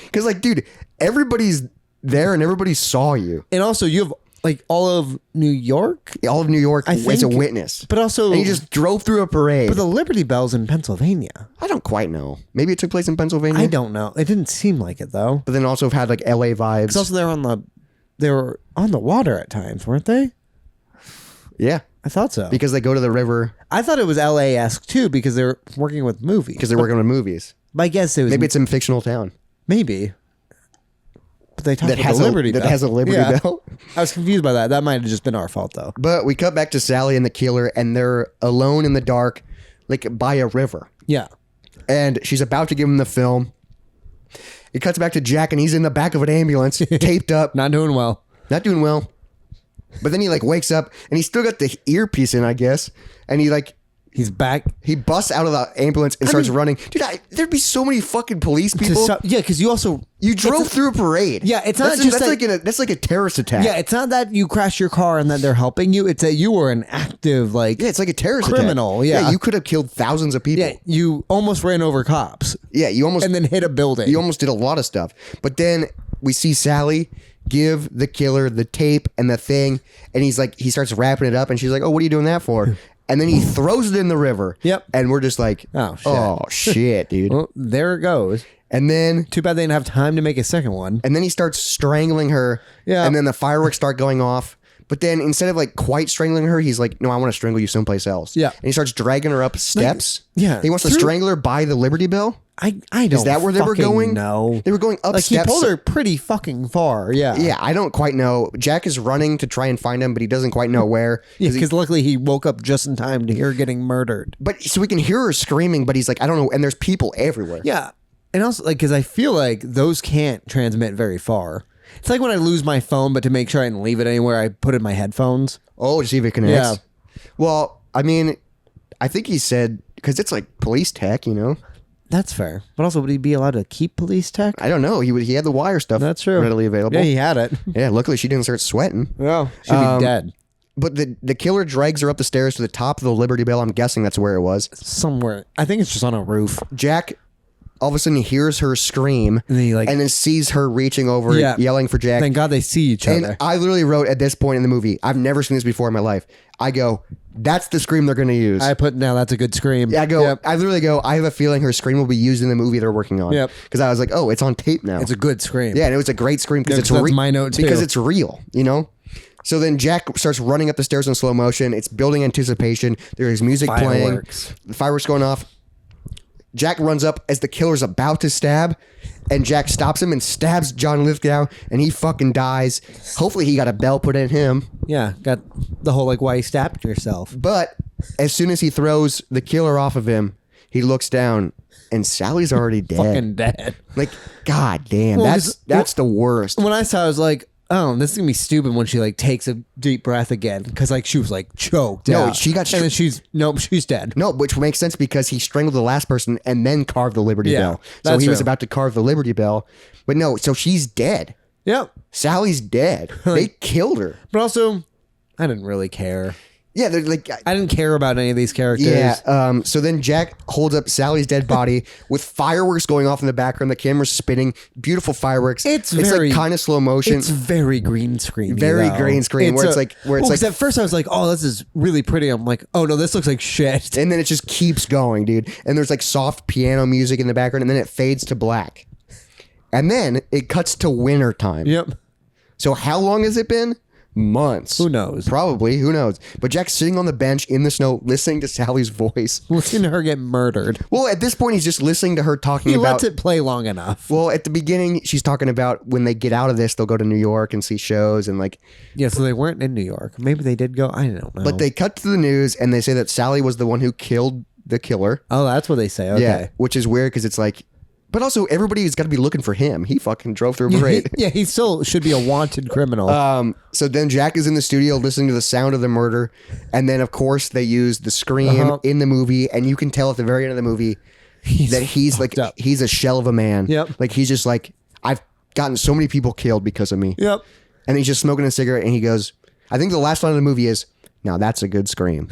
Because like, dude, everybody's there and everybody saw you.
And also, you have like all of New York,
All of New York
I
as a
think-
witness.
but also,
And he just drove through a parade.
but the Liberty Bell's in Pennsylvania.
I don't quite know. Maybe it took place in Pennsylvania.
I don't know. It didn't seem like it though.
But then also had like LA vibes.
It's also they were on the water at times, weren't they?
Yeah.
I thought so.
Because they go to the river
I thought it was LA-esque too because they're working with movies.
because they're working on movies.
But I guess it was
Maybe it's in fictional town.
maybe. But they talked
That
about
has
the
a-
Liberty
that
Bell.
has a Liberty
Yeah.
Bell.
I was confused by that. That might have just been our fault though.
But we cut back to Sally and the killer, and they're alone in the dark, like by a river.
Yeah.
And she's about to give him the film. It cuts back to Jack, and he's in the back of an ambulance, taped up,
Not doing well.
not doing well. But then he like wakes up, and he's still got the earpiece in, I guess. And
He's back.
he busts out of the ambulance and starts running. Dude, there'd be so many fucking police people.
Yeah, because you also
You drove through a parade.
Yeah, it's not
that's
just
that's like a terrorist attack.
Yeah, it's not that you crash your car and that they're helping you. It's that you were an active
Yeah, it's like a terrorist
criminal.
attack.
Yeah.
You could have killed thousands of people.
Yeah, you almost ran over cops
Yeah, you almost
and then hit a building.
You almost did a lot of stuff. But then we see Sally give the killer the tape and the thing, and he starts wrapping it up, and she's like, oh, what are you doing that for? And then he throws it in the river.
Yep.
And we're just like,
Oh, shit.
shit, dude.
Well, there it goes.
And then
Too bad they didn't have time to make a second one.
he starts strangling her.
Yeah.
And then the fireworks start going off. But then instead of like quite strangling her, he's like, no, I want to strangle you someplace else.
Yeah.
And he starts dragging her up steps.
yeah,
He wants to
through-
strangle her by the Liberty Bell.
I don't.
Is that where they were
fucking
going?
No,
They were going up
like
steps.
he pulled her pretty fucking far. Yeah,
Yeah, I don't quite know. Jack is running to try and find him, but he doesn't quite know where.
yeah. Because luckily he woke up just in time to hear her getting murdered.
But so we can hear her screaming, but he's like, I don't know. And there's people everywhere.
Yeah, and also like because I feel like those can't transmit very far. It's like when I lose my phone, but to make sure I didn't leave it anywhere, I put in my headphones.
Oh, to see if it connects.
Yeah.
Well, I mean, I think he said because it's like police tech, you know.
That's fair. But also, would he be allowed to keep police tech?
I don't know. He had the wire stuff.
That's true.
Readily available.
Yeah, he had it.
Yeah. Luckily, she didn't start sweating.
Well, she'd be dead
But the killer drags her up the stairs to the top of the Liberty Bell. I'm guessing that's where it was.
somewhere. I think it's just on a roof.
Jack all of a sudden he hears her scream
And then he
sees her reaching over,
Yeah.
yelling for Jack.
Thank God they see each
And
other.
I literally wrote at this point in the movie, I've never seen this before in my life. I go, that's the scream they're going to use.
I put, now that's a good scream.
Yeah,
Yep.
I literally go, I have a feeling her scream will be used in the movie they're working on.
Yep.
Because I was like, oh, it's on tape now.
It's a good scream.
Yeah, and it was a great scream because
Yeah,
it's
'cause that's my note, too.
because it's real, you know? So then Jack starts running up the stairs in slow motion. It's building anticipation. There's music
Fireworks.
playing. The fireworks going off. Jack runs up as the killer's about to stab, and Jack stops him and stabs John Lithgow, and he fucking dies. Hopefully he got a bell put in him.
Yeah, got the whole, like, why you stabbed yourself.
But as soon as he throws the killer off of him, he looks down, and Sally's already dead.
Fucking dead.
Like, god damn,
Well,
that's the worst.
When I saw it, I was like, oh, this is going to be stupid when she, like, takes a deep breath again. Because, like, she was, like, choked
No,
out.
she got
And then she's dead.
No, which makes sense because he strangled the last person and then carved the Liberty
Yeah,
Bell. So
that's
he was
true.
about to carve the Liberty Bell. But no, so she's dead.
Yep.
Sally's dead. They killed her.
But also, I didn't really care.
Yeah, they're like...
I didn't care about any of these characters.
Yeah, so then Jack holds up Sally's dead body with fireworks going off in the background. The camera's spinning. Beautiful fireworks.
It's
like kind of slow motion.
It's very green screen.
Very green screen, where it's like-
at first I was like, oh, this is really pretty. I'm like, oh no, this looks like shit.
And then it just keeps going, dude. And there's like soft piano music in the background, and then it fades to black. And then it cuts to winter time.
Yep.
So how long has it been? Months.
Who knows?
Probably. Who knows? But Jack's sitting on the bench in the snow listening to Sally's voice.
Listening to her get murdered.
Well, at this point, he's just listening to her talking
He
about...
lets it play long enough.
Well, at the beginning, she's talking about when they get out of this, they'll go to New York and see shows and like...
Yeah, so they weren't in New York. Maybe they did go. I don't know.
But they cut to the news and they say that Sally was the one who killed the killer.
Oh, that's what they say. Okay.
Yeah, which is weird because it's like... But also, everybody's got to be looking for him. He fucking drove through a parade.
Yeah, he still should be a wanted criminal.
So then Jack is in the studio listening to the sound of the murder. And then, of course, they use the scream in the movie. And you can tell at the very end of the movie that he's like,
up.
he's a shell of a man.
Yep.
Like, he's just like, I've gotten so many people killed because of me.
Yep.
And he's just smoking a cigarette and he goes, I think the last line of the movie is, now that's a good scream.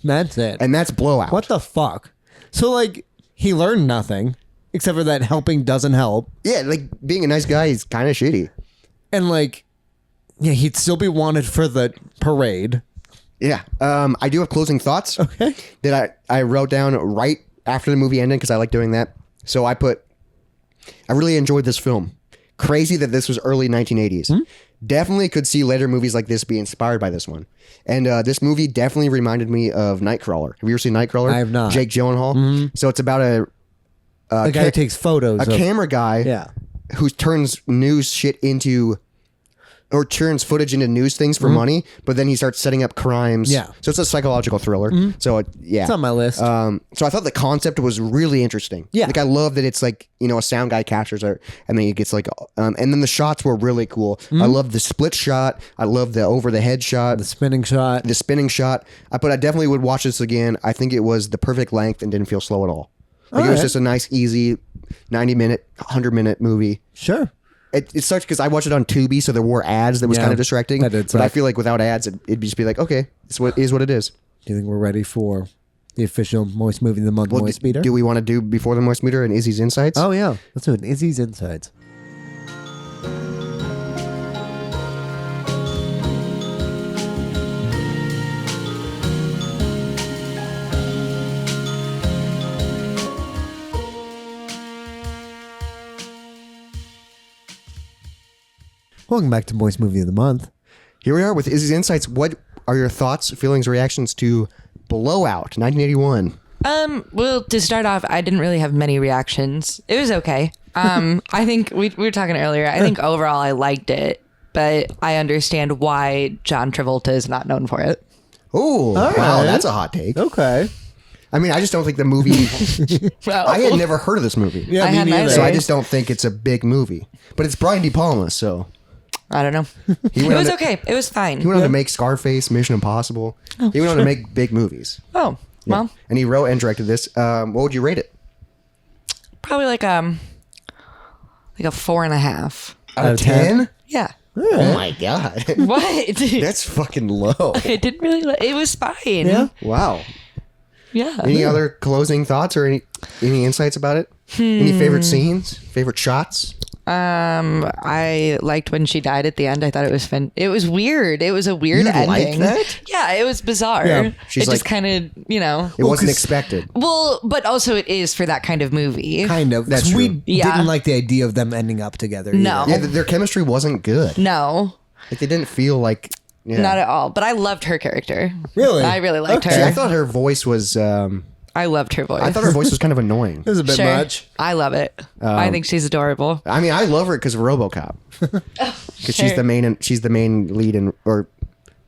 That's it.
And that's Blowout.
What the fuck? So, like, he learned nothing. Except for that helping doesn't help.
Yeah, like, being a nice guy is kind of shitty.
And, like, yeah, he'd still be wanted for the parade.
Yeah. I do have closing thoughts.
Okay.
That I wrote down right after the movie ended because I like doing that. So I really enjoyed this film. Crazy that this was early 1980s. Definitely could see later movies like this be inspired by this one. And this movie definitely reminded me of Nightcrawler. Have you ever seen Nightcrawler?
I have not.
Jake Gyllenhaal. So it's about a
The guy who takes photos.
a camera guy
Yeah.
who turns news shit into, or turns footage into news things for money, but then he starts setting up crimes.
Yeah.
So it's a psychological thriller. So yeah.
It's on my list.
So I thought the concept was really interesting.
Yeah.
Like I love that it's like, you know, a sound guy captures her and then it gets like, and then the shots were really cool. I love the split shot. I love the over the head shot.
the spinning shot.
The spinning shot. But I definitely would watch this again. I think it was the perfect length and didn't feel slow at all. Like it was
Alright.
just a nice, easy 90-minute, 100-minute movie.
Sure.
It sucks because I watched it on Tubi, so there were ads that was
Yeah,
kind of distracting.
that did
but I
suck.
feel like without ads, it'd just be like, okay, it's what it is.
Do you think we're ready for the official Moist Movie of the Month,
Well,
Moist Meter?
do we want to do before the Moist Meter and Izzy's Insights?
Oh, yeah. Let's do it. Izzy's Insights. Welcome back to Moist Movie of the Month.
Here we are with Izzy's Insights. What are your thoughts, feelings, reactions to Blowout, 1981?
Well, to start off, I didn't really have many reactions. It was okay. I think we were talking earlier. I think overall I liked it, but I understand why John Travolta is not known for it.
Oh, wow,
right.
that's a hot take.
Okay.
I mean, I just don't think the movie. I had never heard of this movie.
Yeah,
I
me
hadn't
neither.
either.
So I just don't think it's a big movie. But it's Brian De Palma, so
I don't know.
he
It
went,
was
on to,
okay. It was fine.
he went on to make Scarface, Mission Impossible. He went on to make big movies.
Oh, well,
And he wrote and directed this. What would you rate it?
probably like a 4.5.
Out of 10?
Yeah.
Oh my God.
What?
That's fucking low.
It didn't really. It was fine.
Yeah.
Wow.
Yeah.
Any other closing thoughts or any insights about it? Any favorite scenes? Favorite shots?
I liked when she died at the end. I thought it was it was weird. It was a weird
You
ending.
liked that?
Yeah, it was bizarre.
Yeah.
She's
it just
like-
kind of,
It wasn't expected.
Well, but also it is for that kind of movie.
Kind of.
That's
we
true.
Yeah.
didn't like the idea of them ending up together.
No.
either.
Yeah, their chemistry wasn't good.
No,
Like they didn't feel like. Yeah.
not at all. But I loved her character.
Really?
I really liked
Okay.
See, I
her.
thought her voice was.
I loved her voice.
I thought her voice was kind of annoying.
It was a bit
Sure.
much.
I love it. I think she's adorable.
I mean, I love her because of RoboCop. Because she's the main. She's the main lead in, or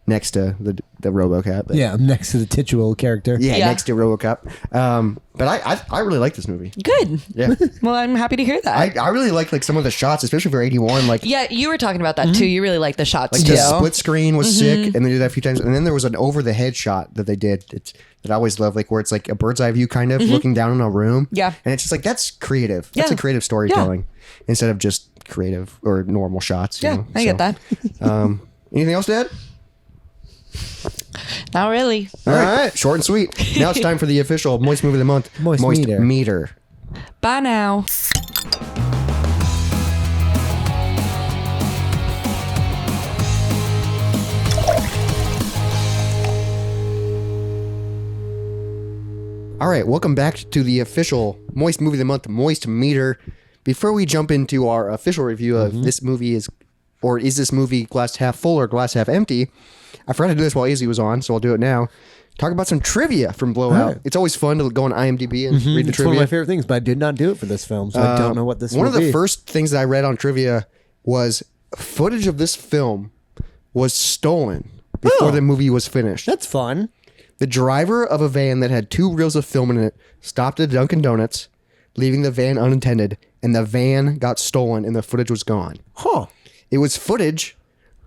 next to the RoboCop. But
Yeah, next to the titular character.
Yeah,
Yeah.
next to RoboCop. But I really like this movie.
Good.
Yeah.
Well, I'm happy to hear that.
I really like some of the shots, especially for 81. Like
Yeah, you were talking about that too. You really like the shots
like
too.
the split screen was sick, and they did that a few times. And then there was an over the head shot that they did that I always love, like where it's like a bird's eye view kind of looking down on a room.
Yeah.
And it's just like that's creative. That's
Yeah.
a creative storytelling instead of just creative or normal shots. You
Yeah,
know?
I get that.
Anything else to add?
Not really.
All right. Short and sweet. Now it's time for the official Moist Movie of the Month.
Moist meter.
meter.
Bye now.
All right, welcome back to the official Moist Movie of the Month, Moist Meter. Before we jump into our official review of this movie is this movie glass half full or glass half empty, I forgot to do this while Izzy was on, so I'll do it now. Talk about some trivia from Blowout.
All right.
It's always fun to go on IMDb and read the
It's one of
trivia.
my favorite things, but I did not do it for this film, so I don't know what this
One
will
of the
be.
first things that I read on trivia was footage of this film was stolen before
Oh.
the movie was finished.
That's fun.
The driver of a van that had 2 reels of film in it stopped at Dunkin' Donuts, leaving the van unattended, and the van got stolen and the footage was gone.
Huh.
It was footage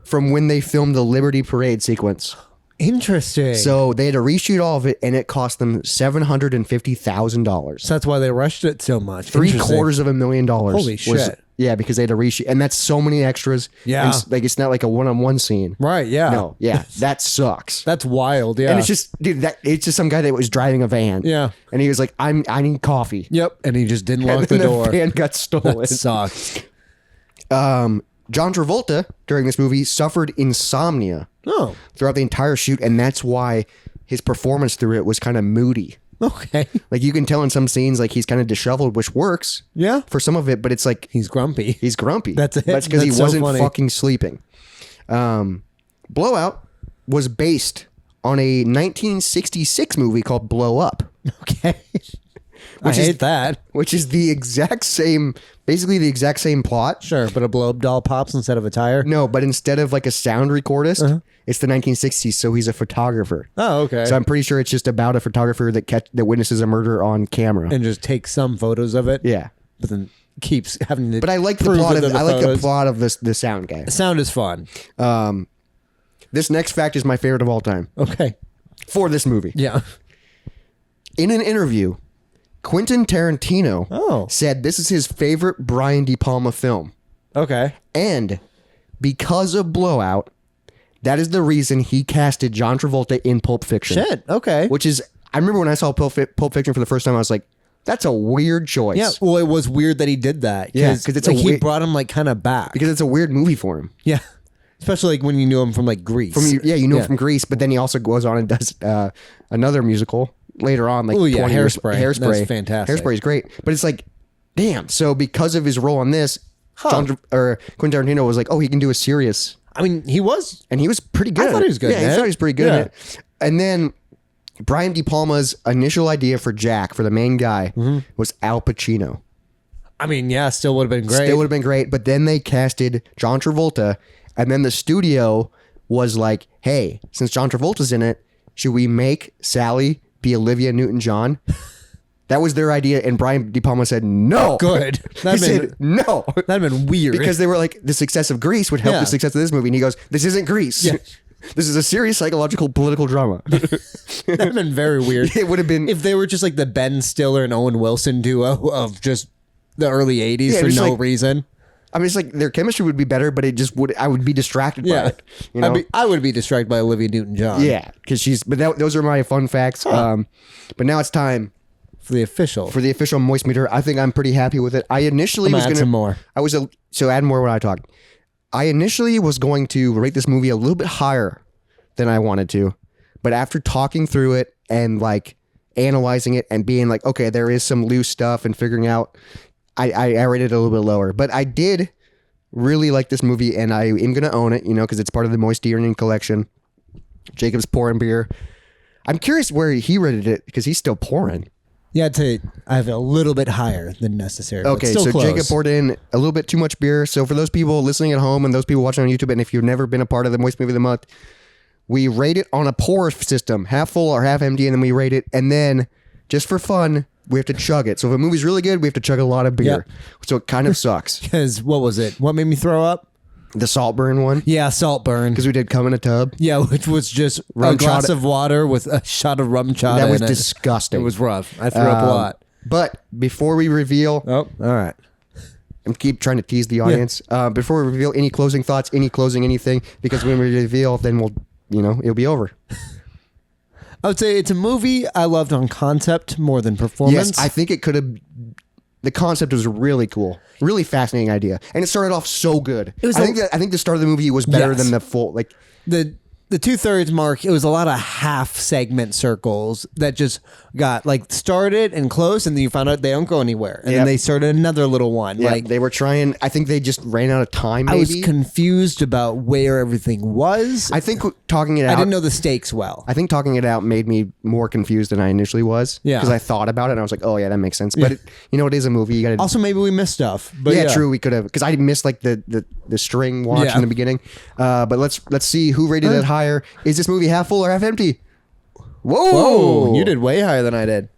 from when they filmed the Liberty Parade sequence.
Interesting.
So they had to reshoot all of it, and it cost them $750,000.
So that's why they rushed it so much.
$750,000.
Holy shit.
Yeah, because they had to reshoot, and that's so many extras.
Yeah.
And like it's not like a one-on-one scene.
Right, yeah.
No, yeah, that sucks.
That's wild, yeah.
And it's just, dude, it's just some guy that was driving a van.
Yeah.
And he was like, I need coffee.
Yep, and he just didn't
And
lock the
then
door.
van got stolen.
That sucks.
John Travolta during this movie suffered insomnia
Oh,
throughout the entire shoot, and that's why his performance through it was kind of moody.
okay.
Like you can tell in some scenes, like he's kind of disheveled, which works
Yeah.
for some of it, but it's like
He's grumpy.
he's grumpy.
That's it.
That's because he
That's so
wasn't
funny.
fucking sleeping. Blowout was based on a 1966 movie called Blow Up,
Okay. I
Which is-
hate that.
which is the exact same, basically the exact same plot.
Sure, but a blow-up doll pops instead of a tire.
No, but instead of like a sound recordist,
Uh-huh.
it's the 1960s, so he's a photographer.
Oh, okay.
So I'm pretty sure it's just about a photographer that witnesses a murder on camera.
and just take some photos of it.
Yeah,
But then keeps having to.
but I like the
prove
plot
it
of
in
I like the
photos.
plot of the sound guy.
The sound is fun.
This next fact is my favorite of all time
Okay.
for this movie.
Yeah.
In an interview, Quentin Tarantino
Oh.
said this is his favorite Brian De Palma film,
Okay.
and because of Blowout, that is the reason he casted John Travolta in Pulp Fiction.
Shit. Okay.
Which is, I remember when I saw Pulp Fiction for the first time, I was like, that's a weird choice.
Yeah. Well, it was weird that he did that.
Yeah, 'cause it's
like
a
he
weird-
brought him like kind of back.
Because it's a weird movie for him.
Yeah. Especially like when you knew him from like Greece.
You know him from Greece, but then he also goes on and does another musical later on, like
Oh, yeah,
20 years-
Hairspray.
Hairspray.
That's fantastic.
Hairspray is great, but it's like, damn. So because of his role on this, Quentin Tarantino was like, oh, he can do a serious,
I mean, he was.
and he was pretty good.
I thought
at it.
he was good
Yeah,
at
I
it.
thought he was pretty good
Yeah.
at it. And then Brian De Palma's initial idea for Jack, for the main guy, was Al Pacino.
I mean, yeah, still would have been great.
It would have been great, but then they casted John Travolta, and then the studio was like, hey, since John Travolta's in it, should we make Sally be Olivia Newton-John? That was their idea, and Brian De Palma said no.
Good.
He
That'd
said
been-
no.
That'd have been weird.
Because they were like, the success of Grease would help
Yeah.
the success of this movie. And he goes, this isn't Grease.
Yeah.
This is a serious psychological political drama.
that'd have been very weird.
It would have been...
If they were just like the Ben Stiller and Owen Wilson duo of just the early 80s
Yeah,
for
just
no
like-
reason.
I mean, it's like their chemistry would be better, but it just would. I would be distracted by it. You know?
I would be distracted by Olivia Newton-John.
Yeah, because she's. But those are my fun facts. But now it's time
For the official
moist meter. I think I'm pretty happy with it. I initially was
add
gonna
some more.
So add more when I talk. I initially was going to rate this movie a little bit higher than I wanted to, but after talking through it and like analyzing it and being like, okay, there is some loose stuff and figuring out, I rated it a little bit lower. But I did really like this movie, and I am gonna own it, because it's part of the Moist Earning collection. Jacob's pouring beer. I'm curious where he rated it because he's still pouring.
Yeah, I'd say I have it a little bit higher than necessary.
Okay,
still
so
close.
Jacob poured in a little bit too much beer. So for those people listening at home and those people watching on YouTube, and if you've never been a part of the Moist Movie of the Month, we rate it on a pour system, half full or half empty, and then we rate it. And then, just for fun, we have to chug it. So if a movie's really good, we have to chug a lot of beer.
Yep.
So it kind of sucks.
Because what was it? What made me throw up?
The Saltburn one,
Yeah, Saltburn.
because we did Come in a Tub.
Yeah, which was just
Rum
a glass
chata.
of water with a shot of rum chata.
That was
in it.
disgusting.
It was rough. I threw up a lot.
But before we reveal,
Oh, all right.
and keep trying to tease the audience. Before we reveal any closing thoughts, any closing anything, because when we reveal, then we'll, it'll be over.
I would say it's a movie I loved on concept more than performance.
Yes, I think it could have. The concept was really cool, really fascinating idea, and it started off so good.
It was
I think the start of the movie was better
Yes.
than the full. Like
the 2/3 mark, it was a lot of half segment circles that just got like started and closed, and then you found out they don't go anywhere, and
Yep.
then they started another little one.
yeah,
Like
they were trying. I think they just ran out of time. Maybe
I was confused about where everything was.
I think talking it out.
I didn't know the stakes well.
I think talking it out made me more confused than I initially was.
Yeah.
because I thought about it and I was like, oh yeah, that makes sense. But it is a movie. You got to.
Also, maybe we missed stuff. But
yeah, true. We could have, because I missed like the string watch
Yeah.
in the beginning. But let's see who rated it higher. Is this movie half full or half empty? Whoa,
Oh, you did way higher than I did.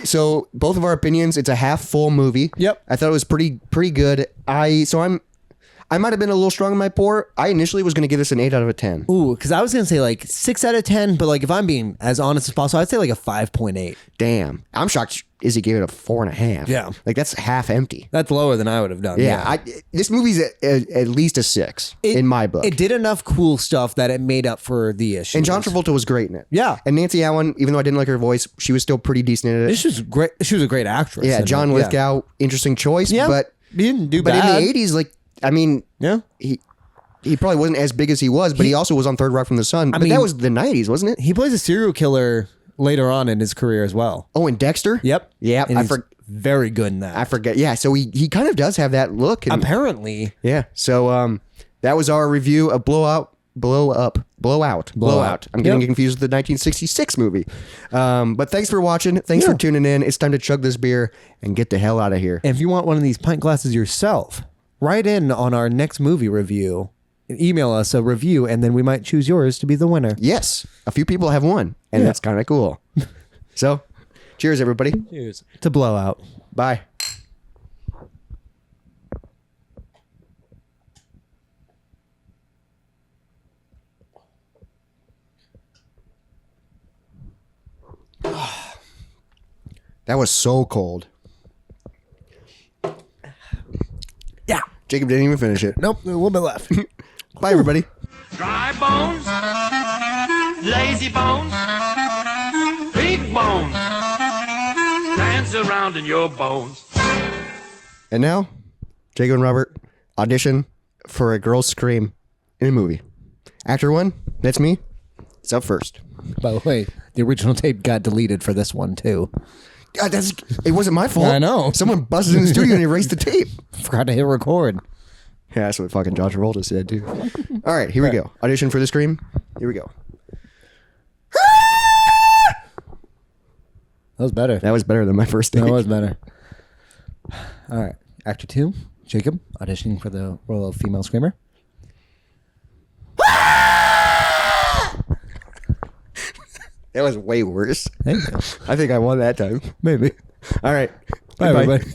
So both of our opinions, it's a half full movie.
Yep.
I thought it was pretty good. I might have been a little strong in my pour. I initially was going to give this an 8 out of a 10.
Ooh, because I was gonna say like 6 out of 10, but like if I'm being as honest as possible, I'd say like a 5.8.
Damn, I'm shocked. Izzy gave it a 4.5.
Yeah.
like that's half empty.
That's lower than I would have done.
Yeah, this movie's at least a 6 in my book.
It did enough cool stuff that it made up for the issue.
And John Travolta was great in it.
Yeah.
And Nancy Allen, even though I didn't like her voice, she was still pretty decent in it.
She was great. She was a great actress.
Yeah,
in
John
it.
Lithgow, interesting choice.
Yeah,
But
he didn't do
but
bad.
in the 80s, like, I mean,
Yeah.
he probably wasn't as big as he was, but he also was on Third Rock from the Sun. But
mean-
that was the 90s, wasn't it?
He plays a serial killer later on in his career as well.
Oh, and Dexter?
Yep.
Yeah,
And
I
he's very good in that.
I forget. Yeah, so he kind of does have that look. And,
Apparently.
yeah. So that was our review of Blowout. I'm getting
Yep.
confused with the 1966 movie. But thanks for watching. Thanks for
Yeah.
tuning in. It's time to chug this beer and get the hell out of here.
And if you want one of these pint glasses yourself, write in on our next movie review. Email us a review, and then we might choose yours to be the winner.
Yes, a few people have won, and
Yeah.
that's kind of cool. So, cheers, everybody.
Cheers. To Blowout.
Bye. That was so cold.
Yeah.
Jacob didn't even finish it.
Nope, a little bit left.
Bye, everybody.
Dry bones, lazy bones, big bones, dance around in your bones.
And now, Jacob and Robert audition for a girl's scream in a movie. Actor 1, that's me. It's up first.
By the way, the original tape got deleted for this one, too.
God, it wasn't my fault.
I know.
Someone busted in the studio and erased the tape.
Forgot to hit record.
Yeah, that's what fucking John Travolta said, too. All right, here we go. Audition for the scream. Here we go.
That was better.
That was better than my first take.
That was better. All right. Actor 2, Jacob, auditioning for the role of female screamer.
That was way worse.
Thank you.
I think I won that time.
Maybe.
All right.
Bye,
Goodbye.
everybody.